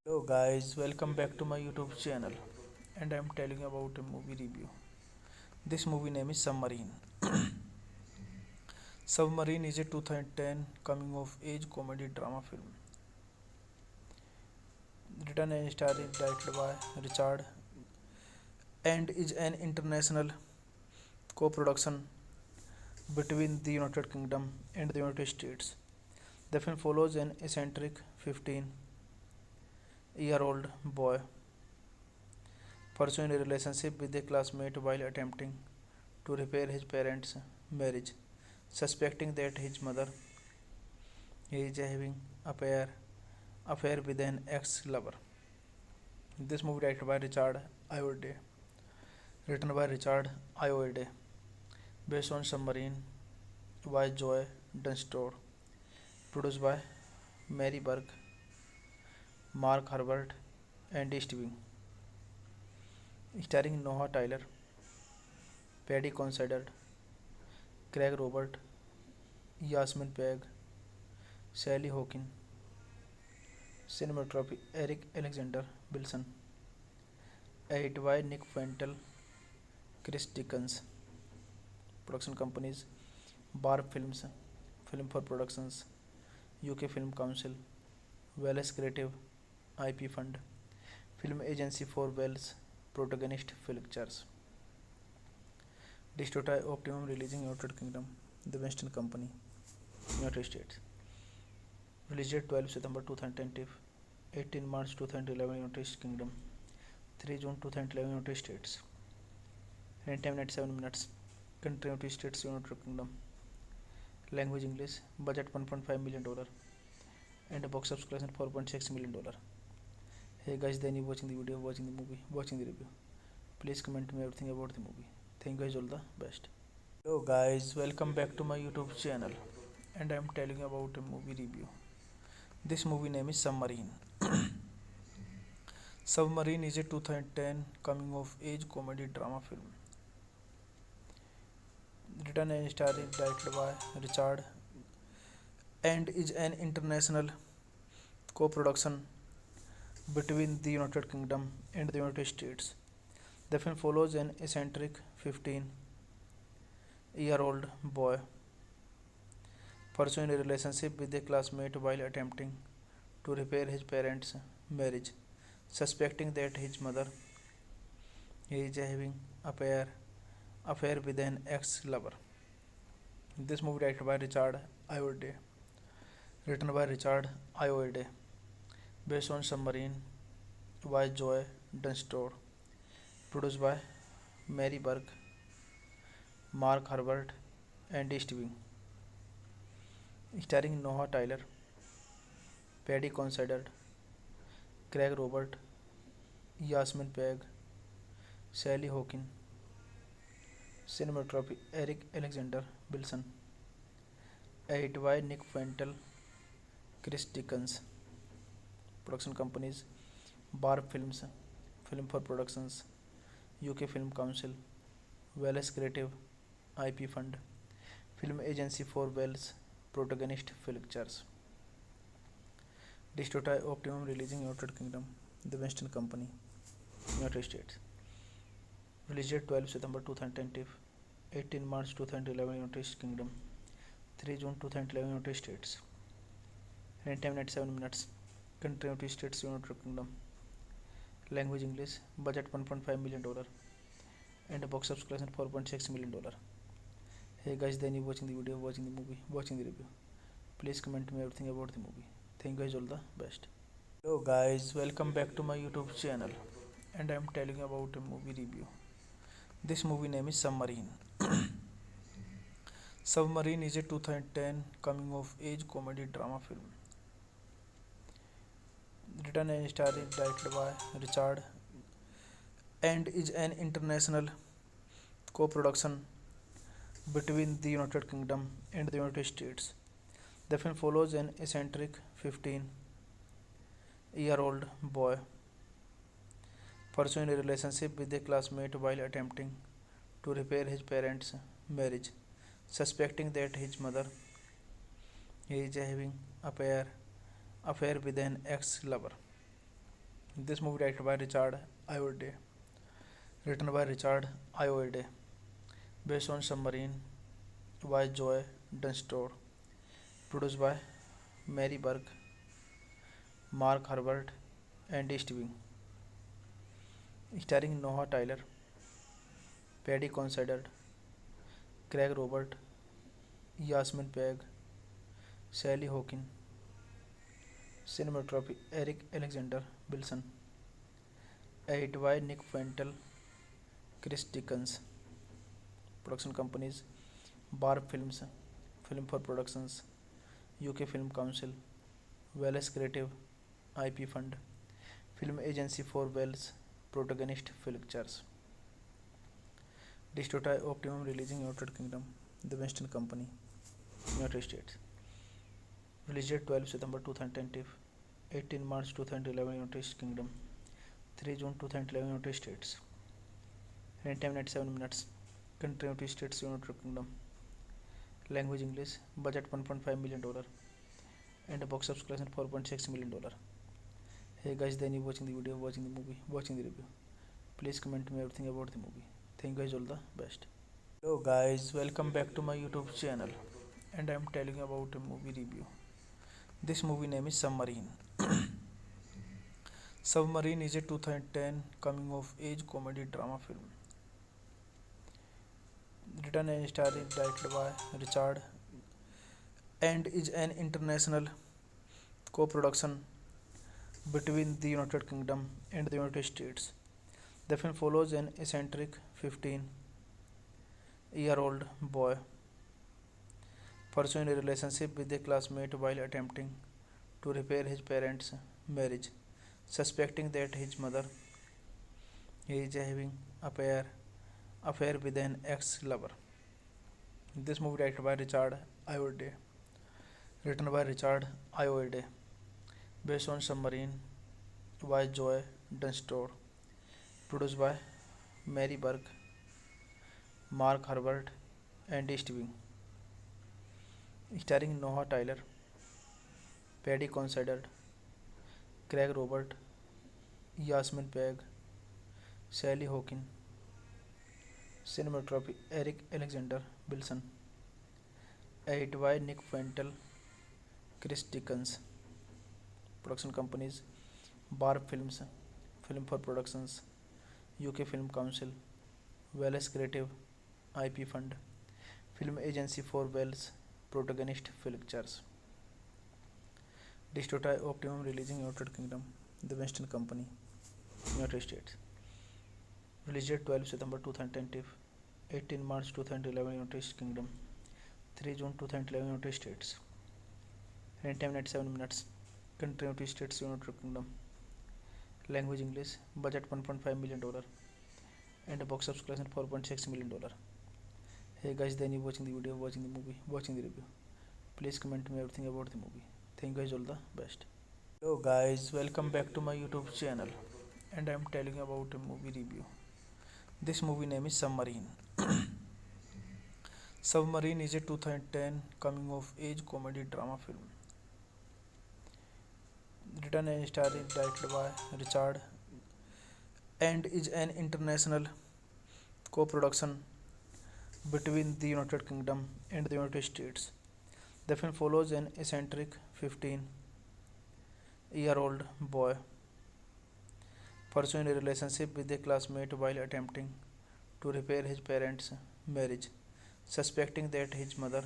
Hello guys, welcome back to my YouTube channel, and I'm telling you about a movie review. This movie name is Submarine. Submarine is a 2010 coming of age comedy drama film written and starring directed by Richard and is an international co-production between the United Kingdom and the United States. The film follows an eccentric 15-year-old boy pursuing a relationship with a classmate while attempting to repair his parents' marriage, suspecting that his mother is having affair affair with an ex-lover. This movie directed by Richard Ayoade, written by Richard Ayoade, based on Submarine by Joy Dunstore, produced by Mary Burke, Mark Herbert, and Steven, starring Noah Tyler, Paddy Considine, Craig Robert, Yasmin Peg, Sally Hawkins, cinematography Eric Alexander Wilson, edited by Nick Fentel, Chris Dickens, production companies Barb Films, Film for Productions, UK Film Council, Wales Creative IP Fund, Film Agency for Wales, Protagonist Pictures, Distributor Optimum releasing United Kingdom, The Western Company, United States. Release date 12 September 2020, 18 March 2011 United Kingdom, 3 June 2011 United States. Running time 97 minutes. Country United States, United Kingdom. Language English. Budget $1.5 million and a box office collection $4.6 million. Hey guys, then you watching the video, watching the movie, watching the review. Please comment me everything about the movie. Thank you guys, all the best. Hello guys, welcome back to my YouTube channel, and I'm telling you about a movie review. This movie name is Submarine. Submarine is a 2010 coming of age comedy drama film written and starring directed by Richard and is an international co-production between the United Kingdom and the United States. The film follows an eccentric 15-year-old boy pursuing a relationship with a classmate while attempting to repair his parents' marriage, suspecting that his mother is having affair with an ex-lover. This movie directed by Richard Ayoade, written by Richard Ayoade, based on Submarine by Joy Dunstore, produced by Mary Burke, Mark Herbert, and Steven, starring Noah Tyler, Paddy Considine, Craig Robert, Yasmin Peg, Sally Hawkins, Cinematography Eric Alexander Wilson. Edit by Nick Fentel, Chris Dickens. Production companies Barb Films, Film for Productions, UK Film Council, Wales Creative, IP Fund, Film Agency for Wales, Protagonist Pictures. Distributor Optimum releasing United Kingdom, The Western Company, United States. Released 12 September 2020, 18 March 2011 United Kingdom, 3 June 2011 United States. Runtime 97 minutes. Country United States, United Kingdom. Language English. Budget $1.5 million and box office collection $4.6 million. Hey guys, then you watching the video, watching the movie, watching the review. Please comment me everything about the movie. Thank you guys, all the best. Hello guys, welcome back to my YouTube channel, and I am telling you about a movie review. This movie name is Submarine. Submarine is a 2010 coming of age comedy drama film. Written and starring directed by Richard and is an international co-production between the United Kingdom and the United States. The film follows an eccentric 15-year-old boy pursuing a relationship with a classmate while attempting to repair his parents' marriage, suspecting that his mother is having affair with an ex-lover. This movie directed by Richard Ayoade, written by Richard Ayoade, based on Submarine by Joe Dunstore, produced by Mary Burke, Mark Herbert, and Stevie, starring Noah Tyler, Paddy Considine, Craig Robert, Yasmin Peg, Sally Hawkins. Cinematography Eric Alexander Wilson. Edit by Nick Fentel, Chris Dickens. Production companies Barb Films, Film for Productions, UK Film Council, Wales Creative, IP Fund, Film Agency for Wales, Protagonist Pictures. Distributor Optimum releasing United Kingdom, The Western Company, United States. Released 12 September 2020, 18 March 2011 United Kingdom, 3 June 2011 United States. Runtime 97 minutes. Country United States, United Kingdom. Language English. Budget $1.5 million and box office collection $4.6 million. Hey guys, then you watching the video, watching the movie, watching the review. Please comment me everything about the movie. Thank you guys, all the best. Hello guys, welcome back to my YouTube channel, and I am telling you about a movie review. This movie name is Submarine. Submarine is a 2010 coming of age comedy drama film. Written and starring directed by Richard and is an international co-production between the United Kingdom and the United States. The film follows an eccentric 15-year-old boy pursuing a relationship with a classmate while attempting to repair his parents' marriage, suspecting that his mother is having affair with an ex-lover. This movie directed by Richard Ayoade, written by Richard Ayoade, based on Submarine by Joe Dunstore, produced by Mary Burke, Mark Herbert, and Stevie, starring Noah Tyler, Paddy Considine, Craig Robert, Yasmin Peg, Sally Hawkins. Cinematography Eric Alexander Wilson. Edit by Nick Fentel, Chris Dickens. Production companies Barb Films, Film for Productions, UK Film Council, Wales Creative, IP Fund, Film Agency for Wales, Protagonist Pictures. Distributor Optimum releasing United Kingdom, The Western Company, United States. Released 12 September 2020, 18 March 2011 United Kingdom, 3 June 2011 United States. Runtime 97 minutes. Country United States, United Kingdom. Language English. Budget $1.5 million and box office collection $4.6 million. Hey guys, then you watching the video, watching the movie, watching the review. Please comment me everything about the movie. Thank you guys, all the best. Hello guys, welcome back to my YouTube channel, and I'm telling you about a movie review. This movie name is Submarine. Submarine is a 2010 coming of age comedy drama film written and starring directed by Richard and is an international co-production between the United Kingdom and the United States. The film follows an eccentric 15-year-old boy pursuing a relationship with a classmate while attempting to repair his parents' marriage, suspecting that his mother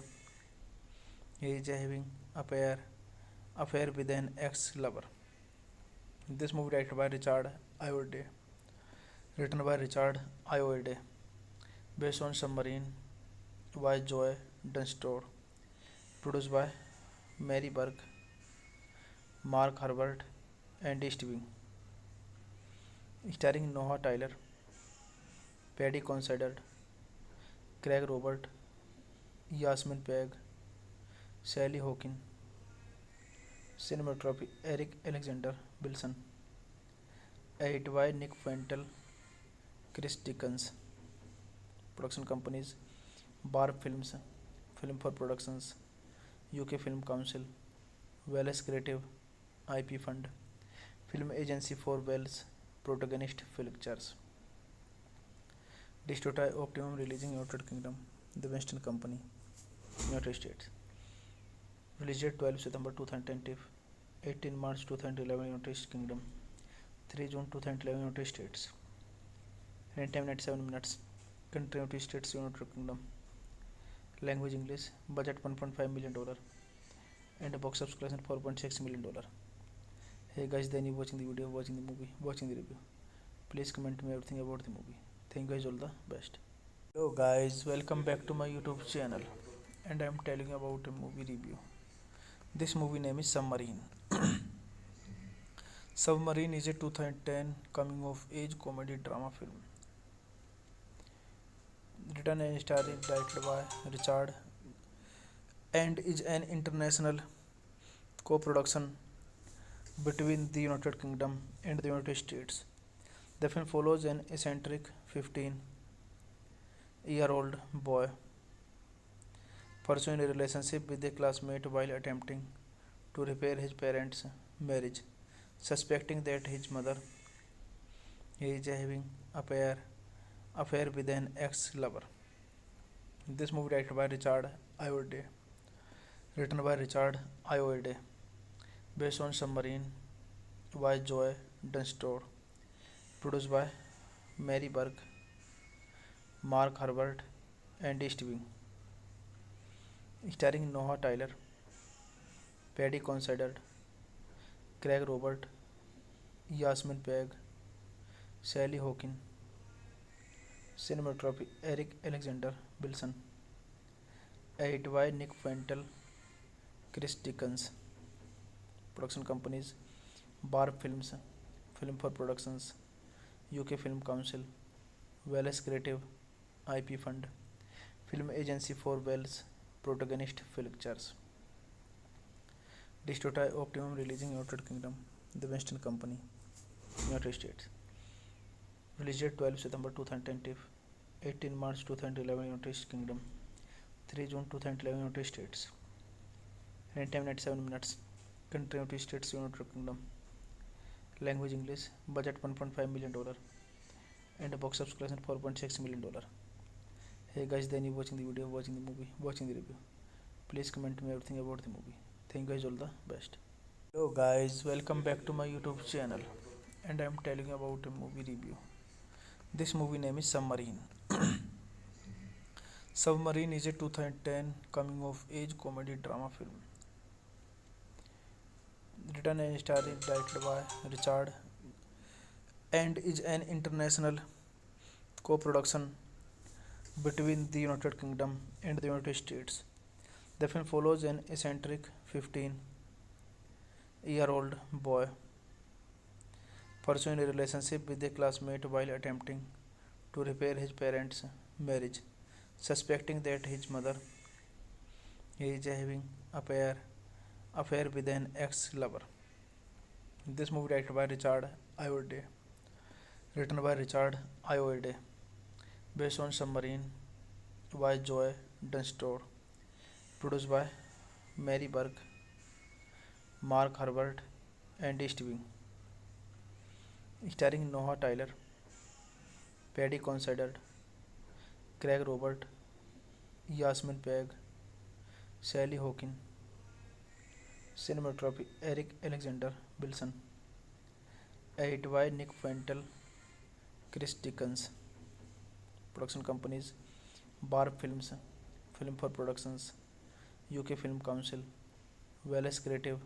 is having affair with an ex-lover. This movie directed by Richard Ayoade, written by Richard Ayoade, based on Submarine by Joy Dunstore, produced by Mary Burke, Mark Herbert, and Stevie, starring Noah Tyler, Paddy Considine, Craig Robert, Yasmin Peg, Sally Hawkins, cinematography Eric Alexander Wilson, edited by Nick Fentel, Chris Dickens, production companies Barb Films, Film for Productions, UK Film Council, Wales Creative IP Fund, Film Agency for Wales, Protagonist Pictures, Distributor Optimum releasing United Kingdom, The Western Company, United States. Released 12 September 2010, 18 March 2011 United Kingdom, 3 June 2011 United States. Runtime 97 minutes. Country United States, United Kingdom. Language English. Budget $1.5 million and a box office collection $4.6 million. Hey guys, then you watching the video, watching the movie, watching the review. Please comment me everything about the movie. Thank you guys, all the best. Hello guys, welcome back to my YouTube channel, and I'm telling you about a movie review. This movie name is Submarine. Submarine is a 2010 coming of age comedy drama film written and directed by Richard and is an international co-production between the United Kingdom and the United States. The film follows an eccentric 15-year-old boy pursuing a relationship with a classmate while attempting to repair his parents' marriage, suspecting that his mother is having affair with an ex-lover. This movie directed by Richard Ayoade, written by Richard Ayoade, based on Submarine by Joy Dunstore, produced by Mary Burke, Mark Herbert, and Stevie, starring Noah Tyler, Paddy Considine, Craig Robert, Yasmin Peg, Sally Hawkins, cinematography Eric Alexander Wilson, edited by Nick Fentel, Chris Dickens, production companies Barb Films, Film for Productions, UK Film Council, Wales Creative IP Fund, Film Agency for Wales, Protagonist Pictures, Distributor Optimum releasing United Kingdom, The Western Company, United States. Released 12 September 2010, 18 March 2011 United Kingdom, 3 June 2011 United States. Runtime 97 minutes. Country United States, United Kingdom. Language English. Budget $1.5 million and a box office collection $4.6 million. Hey guys, then you watching the video, watching the movie, watching the review. Please comment me everything about the movie. Thank you guys, all the best. Hello guys, welcome back to my YouTube channel, and I'm telling you about a movie review. This movie name is Submarine. Submarine is a 2010 coming of age comedy drama film written and directed by Richard and is an international co-production between the United Kingdom and the United States. The film follows an eccentric 15-year-old boy pursuing a relationship with a classmate while attempting to repair his parents' marriage, suspecting that his mother is having affair with an ex-lover. This movie directed by Richard Ayoade, written by Richard Ayoade, based on Submarine by Joy Dunstore, produced by Mary Burke, Mark Herbert, and Steven, starring Noah Tyler, Paddy Considine, Craig Robert, Yasmin Peg, Sally Hawkins, cinematography Eric Alexander Wilson, edited by Nick Fentel, Chris Dickens, production companies Barb Films, Film for Productions, UK Film Council, Wales Creative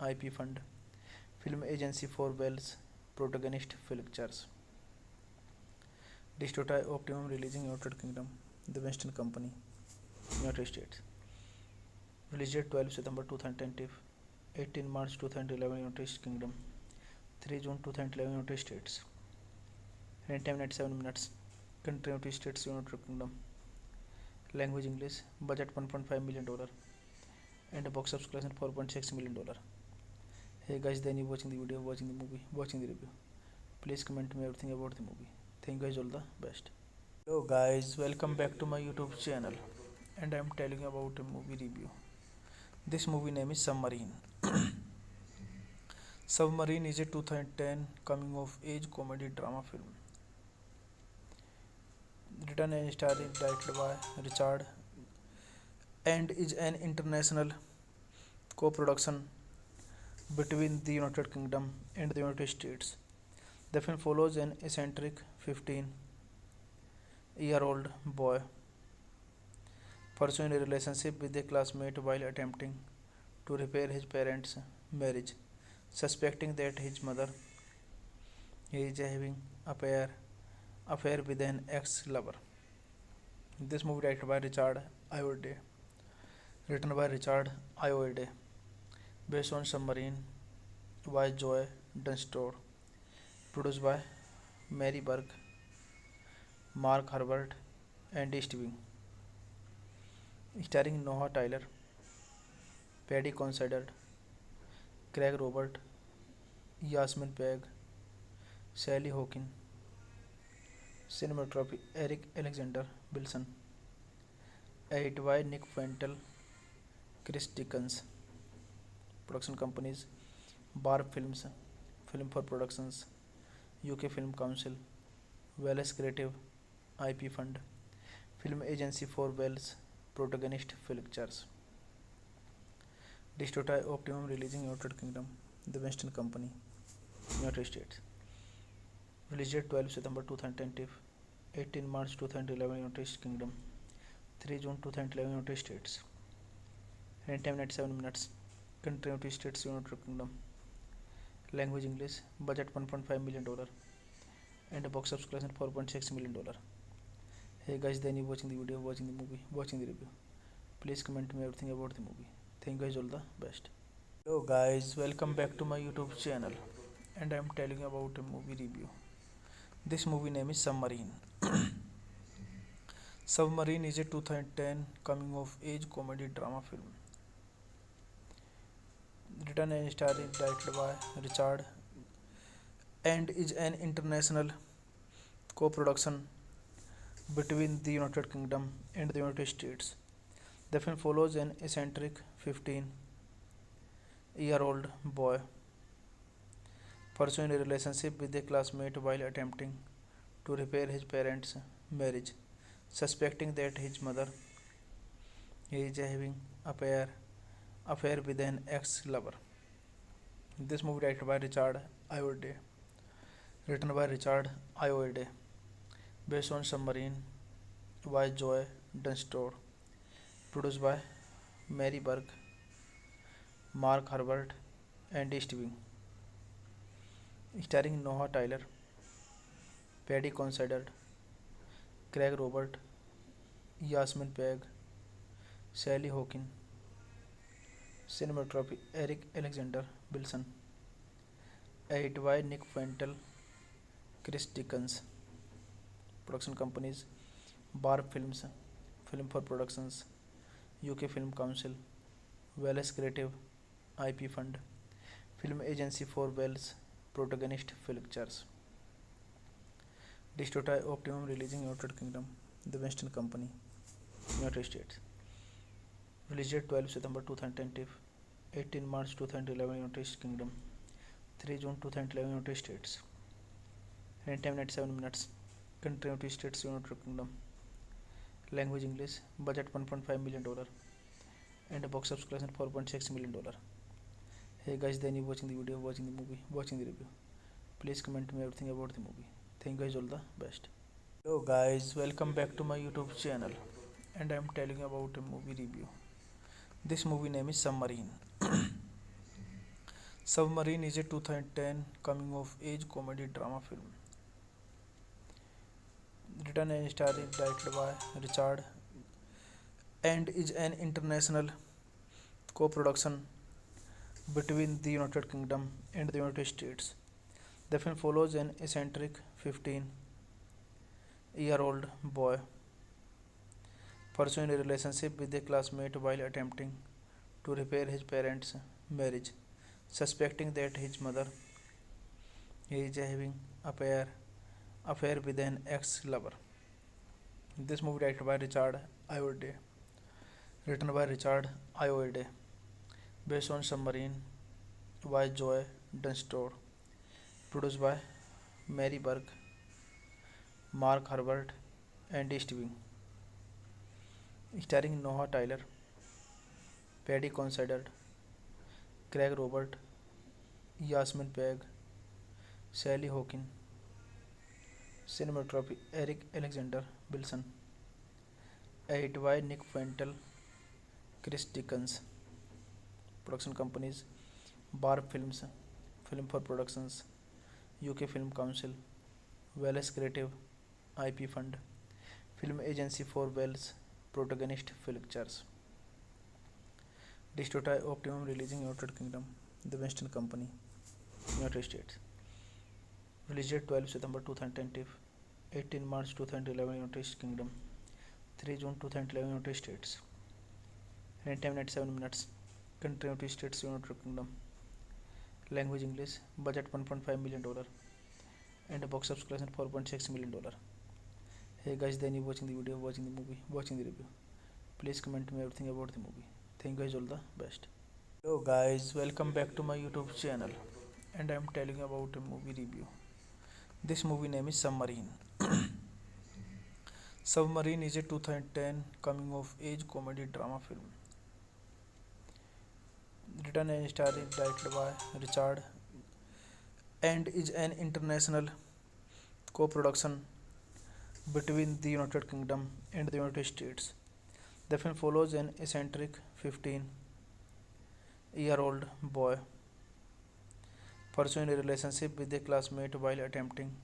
IP Fund, Film Agency for Wales, Protagonist Pictures, Distributor Optimum releasing United Kingdom, The Western Company, United States. Released 12 September 2020, 18 March 2011 United Kingdom, 3 June 2011 United States. Runtime 97 minutes. Country United States, United Kingdom. Language English. Budget $1.5 million and box office collection $4.6 million. Hey guys, then you watching the video, watching the movie, watching the review. Please comment me everything about the movie. Thank you guys, all the best. Hello guys, welcome back to my YouTube channel, and I am telling you about a movie review. This movie name is Submarine. Submarine is a 2010 coming of age comedy drama film. Written and starring directed by Richard and is an international co-production between the United Kingdom and the United States. The film follows an eccentric 15-year-old boy pursuing a relationship with a classmate while attempting to repair his parents' marriage, suspecting that his mother is having affair with an ex-lover. This movie directed by Richard Ayoade, written by Richard Ayoade, based on Submarine by Joy Dunstore, produced by Mary Burke, Mark Herbert, and Steven, starring Noah Tyler, Paddy Considine, Craig Robert, Yasmin Peg, Sally Hawkins, cinematography Eric Alexander Wilson, edited by Nick Fentel, Chris Dickens, production companies Barb Films, Film for Productions, UK Film Council, Wales Creative IP Fund, Film Agency for Wales, Protagonist Pictures, Distributor Optimum releasing United Kingdom, The Western Company, United States. Released 12 September 2020, 18 March 2011 United Kingdom, 3 June 2011 United States. Runtime 97 minutes. Country United States, United Kingdom. Language English. Budget $1.5 million and box office collection $4.6 million. Hey guys, then you watching the video, watching the movie, watching the review. Please comment me everything about the movie. Thank you guys, all the best. Hello guys, welcome back to my YouTube channel, and I am telling you about a movie review. This movie name is Submarine. Submarine is a 2010 coming of age comedy drama film. Written and starring directed by Richard and is an international co-production between the United Kingdom and the United States. The film follows an eccentric 15-year-old boy pursuing a relationship with a classmate while attempting to repair his parents' marriage, suspecting that his mother is having affair with an ex-lover. This movie directed by Richard Ayoade, written by Richard Ayoade, based on Submarine by Joy Dunstore, produced by Mary Burke, Mark Herbert, and Steven, starring Noah Tyler, Paddy Considine, Craig Robert, Yasmin Peg, Sally Hawkins, cinematography Eric Alexander Wilson, edited by Nick Fentel, Chris Dickens, production companies Barb Films, Film for Productions, UK Film Council, Wales Creative, IP Fund, Film Agency for Wales, Protagonist Pictures. Distributor Optimum releasing United Kingdom, The Western Company, United States. Released 12 September 2020, 18 March 2011 United Kingdom, 3 June 2011 United States. Running time 97 minutes. Country United States, United Kingdom. Language English. Budget $1.5 million and a box office collection $4.6 million. Hey guys, then you watching the video, watching the movie, watching the review. Please comment me everything about the movie. Thank you guys, all the best. Hello guys, welcome back to my YouTube channel, and I am telling you about a movie review. This movie name is Submarine. Submarine is a 2010 coming of age comedy drama film. Written and starring directed by Richard and is an international co-production between the United Kingdom and the United States. The film follows an eccentric 15-year-old boy pursuing a relationship with a classmate while attempting to repair his parents' marriage, suspecting that his mother is having affair with an ex-lover. This movie directed by Richard Ayoade, written by Richard Ayoade, based on Submarine by Joe Dunstore, produced by Mary Burke, Mark Herbert, and Steven, starring Noah Tyler, Paddy Considine, Craig Robert, Yasmin Peg, Sally Hawkins. Cinematography Eric Alexander Wilson. Edited by Nick Fentel, Chris Dickens. Production companies Barb Films, Film for Productions, UK Film Council, Wales Creative, IP Fund, Film Agency for Wales, Protagonist Pictures. Distributor Optimum releasing United Kingdom, The Western Company, United States. Released 12 September 2020, 18 March 2011 United Kingdom, 3 June 2011 United States. Running time 97 minutes. Country United States, United Kingdom. Language English. Budget $1.5 million and a box office collection $4.6 million. Hey guys, then you watching the video, watching the movie, watching the review. Please comment me everything about the movie. Thank you guys, all the best. Hello guys, welcome back to my YouTube channel, and I am telling you about a movie review. This movie name is Submarine. Submarine is a 2010 coming of age comedy drama film. Written and starring directed by Richard and is an international co-production between the United Kingdom and the United States. The film follows an eccentric 15-year-old boy pursuing a relationship with a classmate while attempting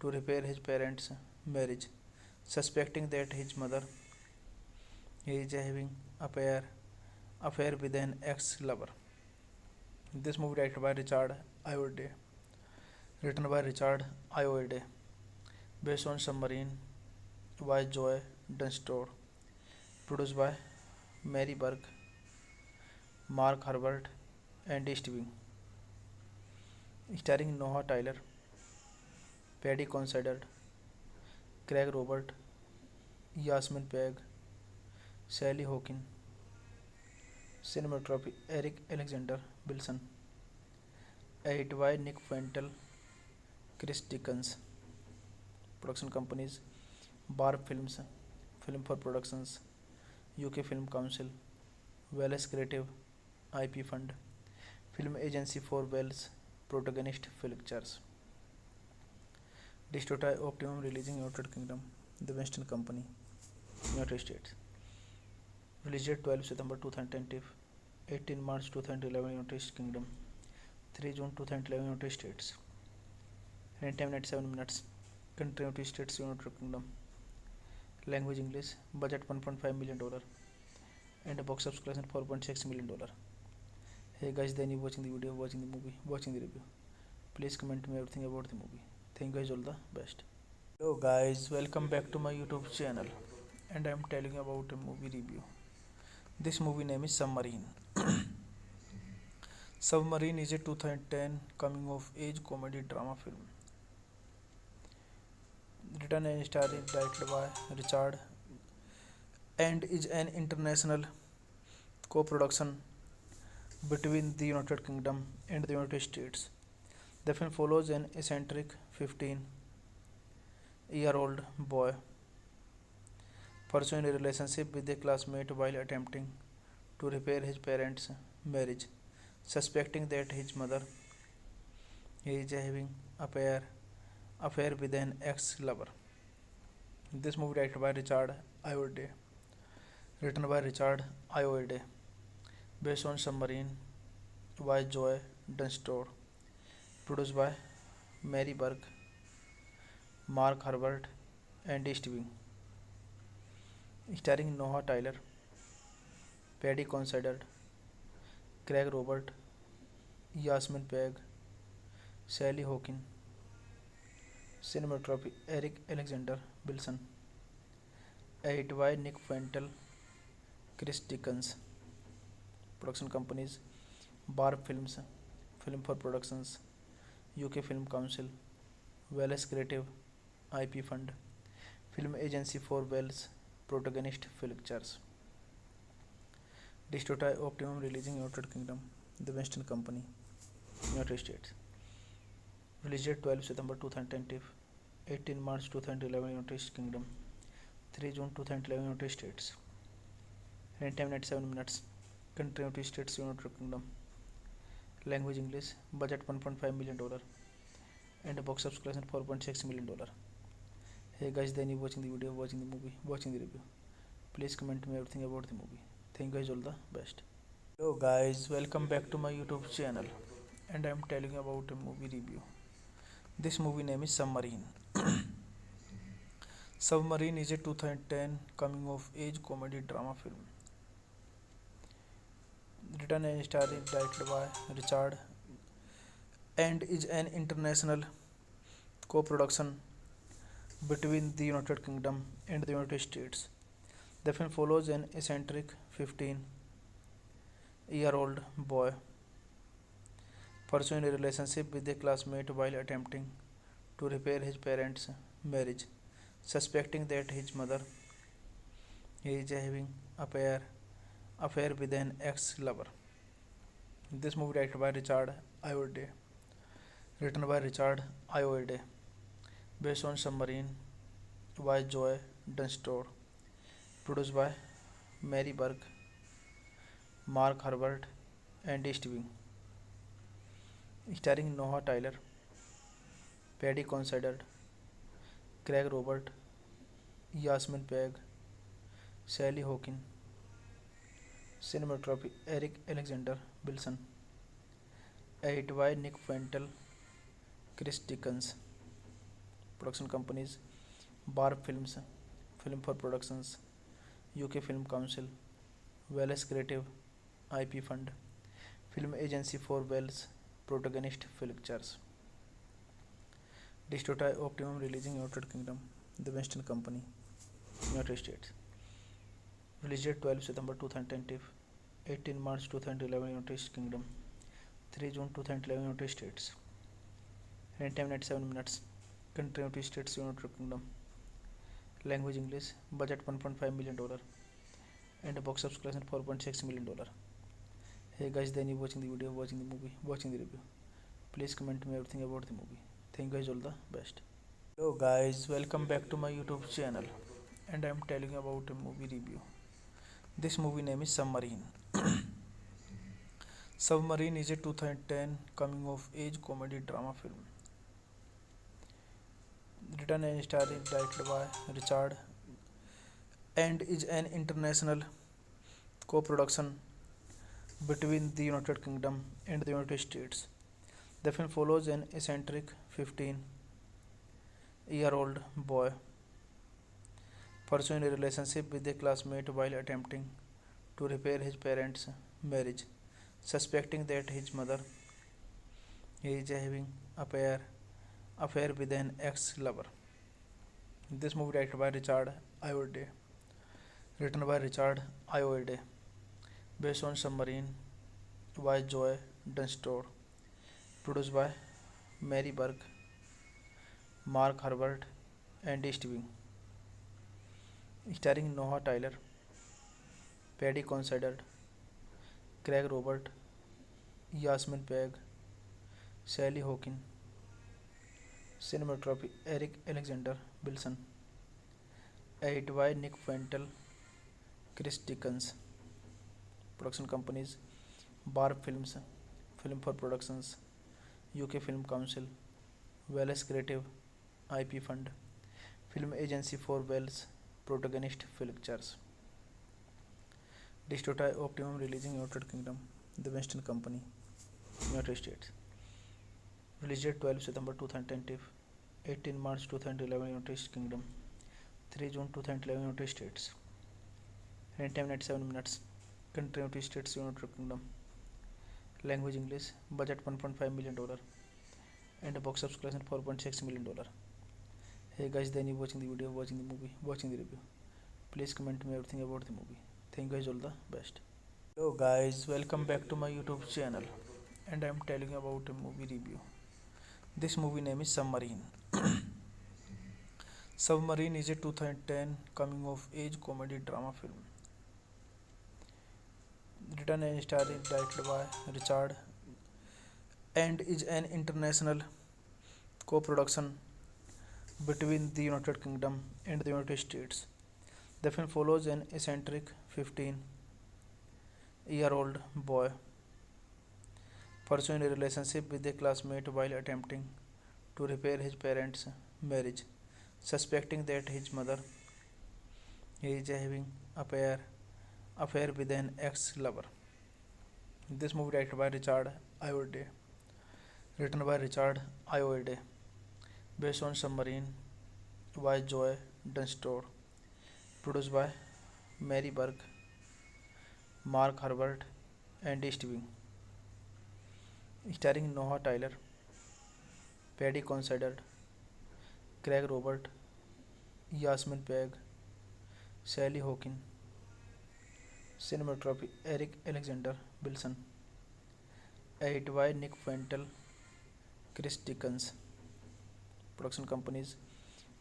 to repair his parents' marriage, suspecting that his mother is having affair with an ex-lover. This movie directed by Richard Ayoade, written by Richard Ayoade, based on Submarine by Joe Dunstore, produced by Mary Burke, Mark Herbert, and Steven, starring Noah Tyler, Paddy Considine, Craig Robert, Yasmin Peg, Sally Hawkins. Cinematography Eric Alexander Wilson. Edited by Nick Fentel, Chris Dickens. Production companies Barb Films, Film for Productions, UK Film Council, Wales Creative, IP Fund, Film Agency for Wales, Protagonist Pictures. Distributor Optimum releasing United Kingdom, The Western Company, United States. Released 12 September 2020, 18 March 2011 United Kingdom, 3 June 2011 United States. Running time 97 minutes. Country United States, United Kingdom. Language English. Budget $1.5 million and a box office collection $4.6 million. Hey guys, then you watching the video, watching the movie, watching the review. Please comment me everything about the movie. Thank you guys, all the best. Hello guys, welcome back to my YouTube channel, and I am telling you about a movie review. This movie name is Submarine. Submarine is a 2010 coming of age comedy drama film written and starring directed by Richard and is an international co-production between the United Kingdom and the United States. The film follows an eccentric 15-year-old boy pursuing a relationship with a classmate while attempting to repair his parents' marriage, suspecting that his mother is having affair with an ex-lover. This movie directed by Richard Ayoade, written by Richard Ayoade, based on Submarine by Joy Dunstore, produced by Mary Burke, Mark Herbert, and Stevie, starring Noah Tyler, Paddy Considine, Craig Robert, Yasmin Peg, Sally Hawkins, cinematography Eric Alexander Wilson, edited by Nick Fentel, Chris Dickens, production companies Barb Films, Film for Productions, UK Film Council, Wales Creative IP Fund, Film Agency for Wales, Protagonist Pictures, Distributed Optimum releasing United Kingdom, The Western Company, United States. Released 12 September 2010, 18 March 2011 United Kingdom, 3 June 2011 United States. Runtime 97 minutes. Country United States, United Kingdom. Language English. Budget $1.5 million and box office collection $4.6 million. Hey guys, then you watching the video, watching the movie, watching the review. Please comment me everything about the movie. Thank you guys, all the best. Hello guys, welcome back to my YouTube channel, and I am telling you about a movie review. This movie name is Submarine. Submarine is a 2010 coming of age comedy drama film written and directed by Richard and is an international co-production between the United Kingdom and the United States. The film follows an eccentric 15-year-old boy pursuing a relationship with a classmate while attempting to repair his parents' marriage, suspecting that his mother is having affair with an ex-lover. This movie directed by Richard Ayoade, written by Richard Ayoade, based on Submarine by Joy Dunstore, produced by Mary Burke, Mark Herbert, and Stevie, starring Noah Tyler, Paddy Considine, Craig Robert, Yasmin Peg, Sally Hawkins, cinematography Eric Alexander Wilson, edited by Nick Fentel, Chris Dickens, production companies Barb Films, Film for Productions, UK Film Council, Wales Creative IP Fund, Film Agency for Wales, Protagonist Pictures. Distributed Optimum releasing United Kingdom, The Western Company, United States. Released 12 September 2010, 18 March 2011 United Kingdom, 3 June 2011 United States. Runtime 97 minutes. Country United States, United Kingdom. Language English. Budget $1.5 million and box office collection $4.6 million. Hey guys, then you watching the video, watching the movie, watching the review. Please comment me everything about the movie. Thank you guys, all the best. Hello guys, welcome back to my YouTube channel, and I am telling you about a movie review. This movie name is Submarine. Submarine is a 2010 coming of age comedy drama film written and directed by Richard and is an international co-production between the United Kingdom and the United States. The film follows an eccentric 15-year-old boy pursuing a relationship with a classmate while attempting to repair his parents' marriage, suspecting that his mother is having affair with an ex-lover. This movie directed by Richard Ayoade, written by Richard Ayoade, based on Submarine by Joy Dunstore, produced by Mary Burke, Mark Herbert, and Steven, starring Noah Tyler, Paddy Considine, Craig Robert, Yasmin Peg, Sally Hawkins, cinematography Eric Alexander Wilson, edited by Nick Fentel, Chris Dickens, production companies Bar Films, Film for Productions, UK Film Council, Wales Creative, IP Fund, Film Agency for Wales, Protagonist Pictures, Distributor Optimum releasing United Kingdom, The Western Company, United States. Released 12 September 2010, 18 March 2011 United Kingdom, 3 June 2011 United States. Runtime 97 minutes. Country United States, United Kingdom. Language English. Budget $1.5 million. And box office collection $4.6 million. Hey guys, then you watching the video, watching the movie, watching the review. Please comment me everything about the movie. Thank you guys, all the best. Hello guys, welcome back to my YouTube channel. And I am telling you about a movie review. This movie name is Submarine. Submarine is a 2010 coming of age comedy drama film. Written and directed by Richard and is an international co-production between the United Kingdom and the United States. The film follows an eccentric 15-year-old boy pursuing a relationship with a classmate while attempting to repair his parents' marriage, suspecting that his mother is having affair with an ex-lover. This movie directed by Richard Ayoade, written by Richard Ayoade, based on Submarine by Joy Dunstore, produced by Mary Burke, Mark Herbert, and Steven, starring Noah Tyler, Paddy Considine, Craig Robert, Yasmin Peg, Sally Hawkins, cinematography Eric Alexander Wilson, edited by Nick Fentel, Chris Dickens, production companies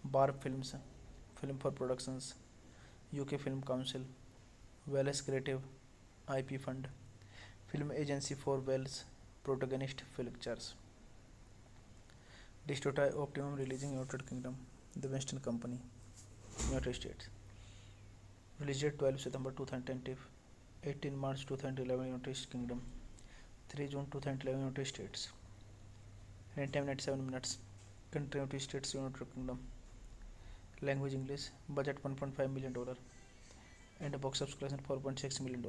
Bar Films, Film for Productions, UK Film Council, Wales Creative, IP Fund, Film Agency for Wales, Protagonist Pictures, Distributor Optimum releasing United Kingdom, The Western Company, United States. Released 12 September 2010, 18 March 2011 United Kingdom, 3 June 2011 United States. Runtime 97 minutes. Country United States, United Kingdom. Language English. Budget $1.5 million. And box office collection $4.6 million.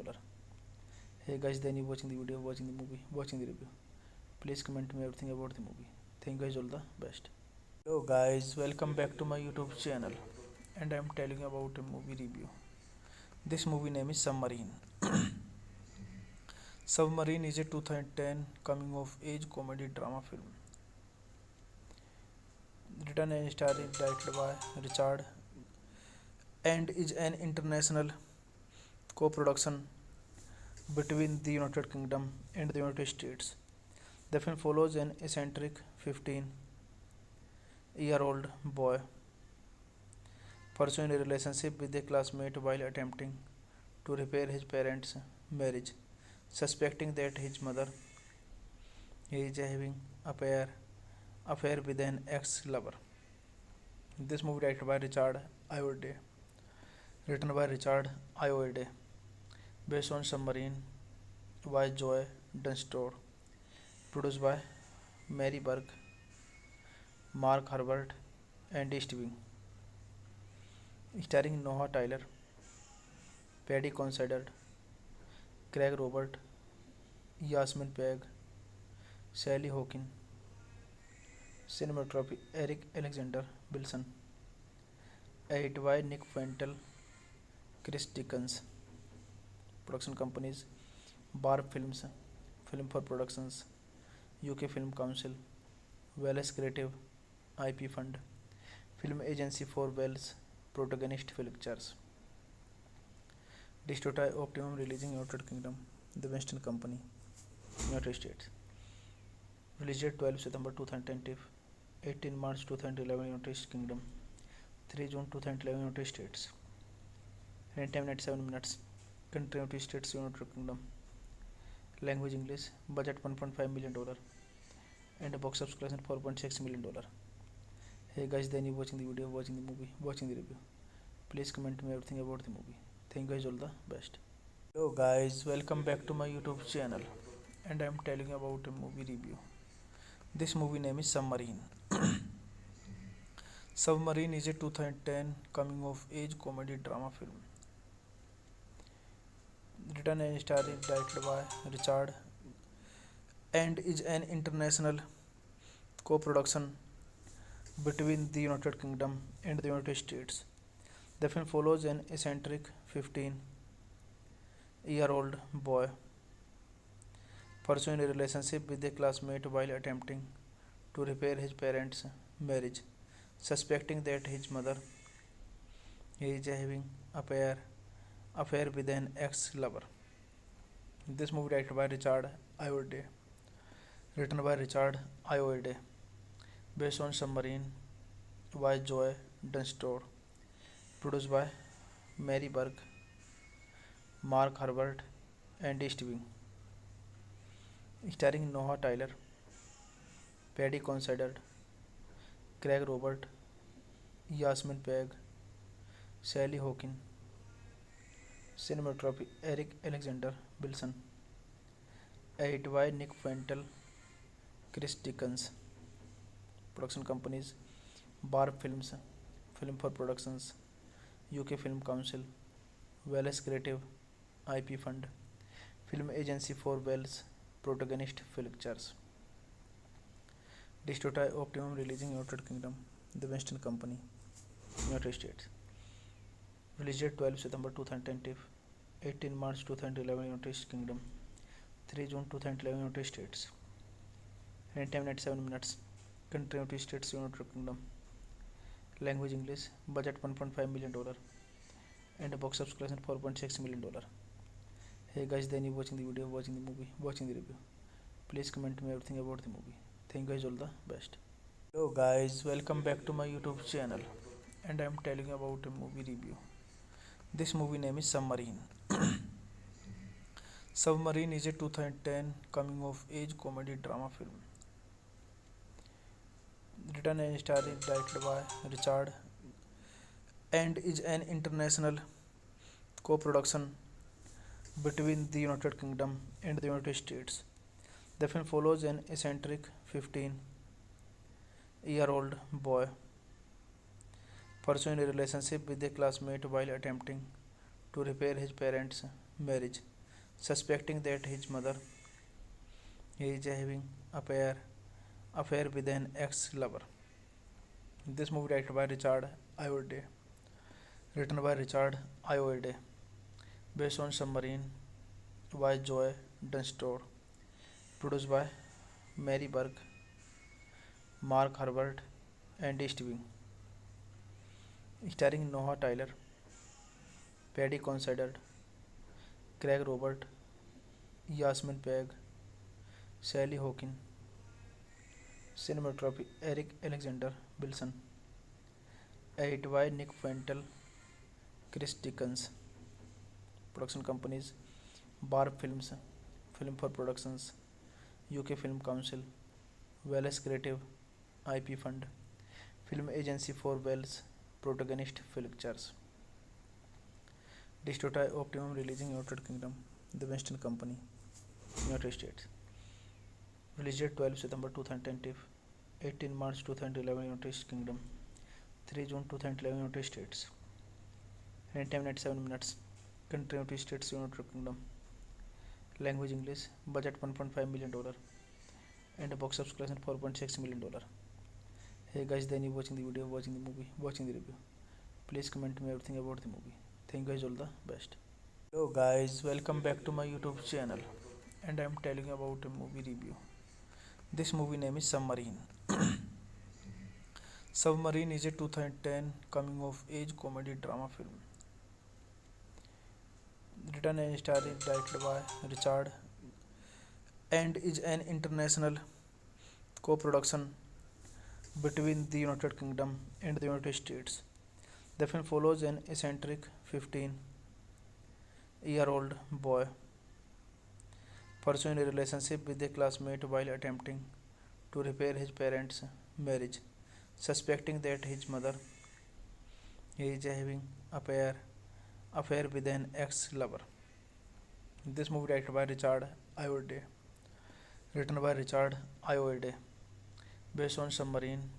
Hey guys, then you watching the video, watching the movie, watching the review. Please comment me everything about the movie. Thank you guys, all the best. Hello guys, welcome back to my YouTube channel. And I am telling you about a movie review. This movie name is Submarine. Submarine is a 2010 coming of age comedy drama film. Written and directed by Richard and is an international co-production between the United Kingdom and the United States. The film follows an eccentric 15-year-old boy pursuing a relationship with a classmate while attempting to repair his parents' marriage, suspecting that his mother is having affair with an ex-lover. This movie directed by Richard Ayoade, written by Richard Ayoade, based on Submarine by Joy Dunstore, produced by Mary Burke, Mark Herbert, and Steven, starring Noah Tyler, Paddy Considine, Craig Robert, Yasmin Peg, Sally Hawkins, cinematography Eric Alexander Wilson, edited by Nick Fentel, Chris Dickens, production companies Bar Films, Film for Productions, UK Film Council, Wales Creative, IP Fund, Film Agency for Wales, Protagonist Pictures, Distrota Optimum releasing United Kingdom, the Western Company, United States. Released 12 September 2020, 18 March 2011 United Kingdom, 3 June 2011 United States. Runtime 97 minutes. Country United States, United Kingdom. Language English. Budget $1.5 million. And a box office collection $4.6 million. Hey guys, then you watching the video, watching the movie, watching the review. Please comment me everything about the movie. Thank you guys, all the best. Hello guys, welcome back to my YouTube channel, and I am telling you about a movie review. This movie name is Submarine. Submarine is a 2010 coming of age comedy drama film. Written and starring directed by Richard and is an international co-production between the United Kingdom and the United States. The film follows an eccentric 15-year-old boy pursuing a relationship with a classmate while attempting to repair his parents' marriage, suspecting that his mother is having affair with an ex-lover. This movie directed by Richard Ayoade, written by Richard Ayoade, based on Submarine by Joe Dunstore, produced by Mary Burke, Mark Herbert, and East Wing, starring Noah Tyler, Paddy Considine, Craig Robert, Yasmin Peg, Sally Hawkins, cinematography Eric Alexander Wilson, edited by Nick Fentel, Chris Dickens. Production companies Barb Films, Film for Productions, UK Film Council, Wales Creative IP Fund, Film Agency for Wales, Protagonist Pictures. Distrota Optimum releasing United Kingdom, the Western Company, United States. Released 12 September 2020, 18 March 2011 United Kingdom, 3 June 2011 United States. Runtime 97 minutes. Country United States, United Kingdom. Language English. Budget $1.5 million. And a box office collection $4.6 million. Hey guys, then you watching the video, watching the movie, watching the review. Please comment me everything about the movie. Thank you guys, all the best. Hello guys, welcome back to my YouTube channel, and I am telling you about a movie review. This movie name is Submarine. Submarine is a 2010 coming of age comedy drama film. Written and starring directed by Richard and is an international co-production between the United Kingdom and the United States. The film follows an eccentric 15-year-old boy pursuing a relationship with a classmate while attempting to repair his parents' marriage, suspecting that his mother is having affair with an ex-lover. This movie directed by Richard Ayoade, written by Richard Ayoade, based on Submarine by Joe Dunstore, produced by Mary Burke, Mark Herbert, and East Wing, starring Noah Tyler, Paddy Considine, Craig Robert, Yasmin Peg, Sally Hawkins, cinematography Eric Alexander Wilson, edited by Nick Fentel, Chris Dickens. Production companies Barb Films, Film for Productions, UK Film Council, Wales Creative IP Fund, Film Agency for Wales, Protagonist Pictures. Distrota Optimum releasing United Kingdom, the Western Company, United States. Released 12 September 2020, 18 March 2011 United Kingdom, 3 June 2011 United States. Runtime 97 minutes. Country United States, United Kingdom. Language English. Budget $1.5 million. And a box office collection $4.6 million. Hey guys, then you watching the video, watching the movie, watching the review. Please comment me everything about the movie. Thank you guys, all the best. Hello guys, welcome back to my YouTube channel, and I am telling you about a movie review. This movie name is Submarine. Submarine is a 2010 coming of age comedy drama film. written and starring directed by Richard and is an international co-production between the United Kingdom and the United States. The film follows an eccentric 15-year-old boy pursuing a relationship with a classmate while attempting to repair his parents' marriage, suspecting that his mother is having affair affair with an ex-lover. This movie directed by Richard Ayoade, written by Richard Ayoade, based on Submarine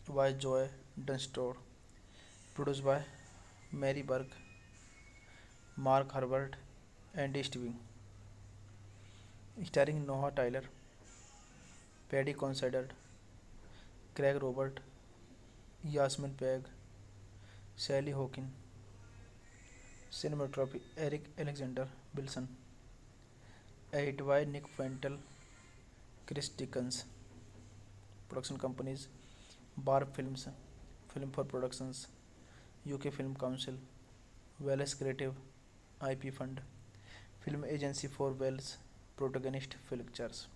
by Joy Dunstore, produced by Mary Burke, Mark Herbert, and Stevie, starring Noah Tyler, Paddy Considine, Craig Robert, Yasmin Peg, Sally Hawkins, cinematography Eric Alexander Wilson, edited by Nick Fentel, Chris Dickens, production companies Barb Films, Film for Productions, UK Film Council, Wales Creative IP Fund, Film Agency for Wales, Protagonist Pictures,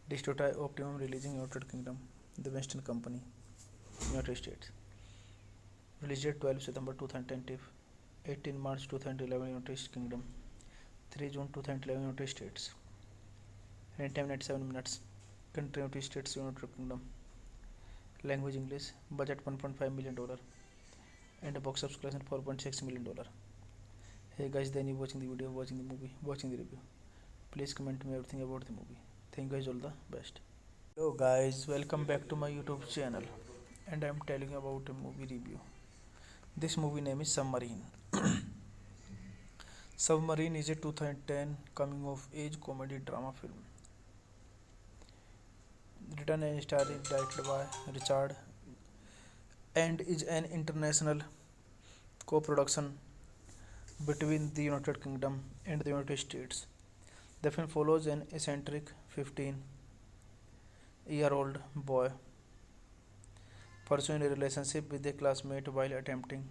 Distributor Optimum Releasing United Kingdom, The Western Company, United States. Release date 12 September 2010, 18 March 2011 United Kingdom, 3 June 2011 United States. Running time 97 minutes. Country United States, United Kingdom. Language English. Budget $1.5 million and a box office collection $4.6 million. Hey guys, then you watching the video, watching the movie, watching the review. Please comment me everything about the movie. Thank you guys, all the best. Hello guys, welcome back to my YouTube channel, and I am telling you about a movie review. This movie name is Submarine. Submarine is a 2010 coming of age comedy drama film. Written and starring directed by Richard and is an international co-production between the United Kingdom and the United States. The film follows an eccentric 15-year-old boy pursuing a relationship with a classmate while attempting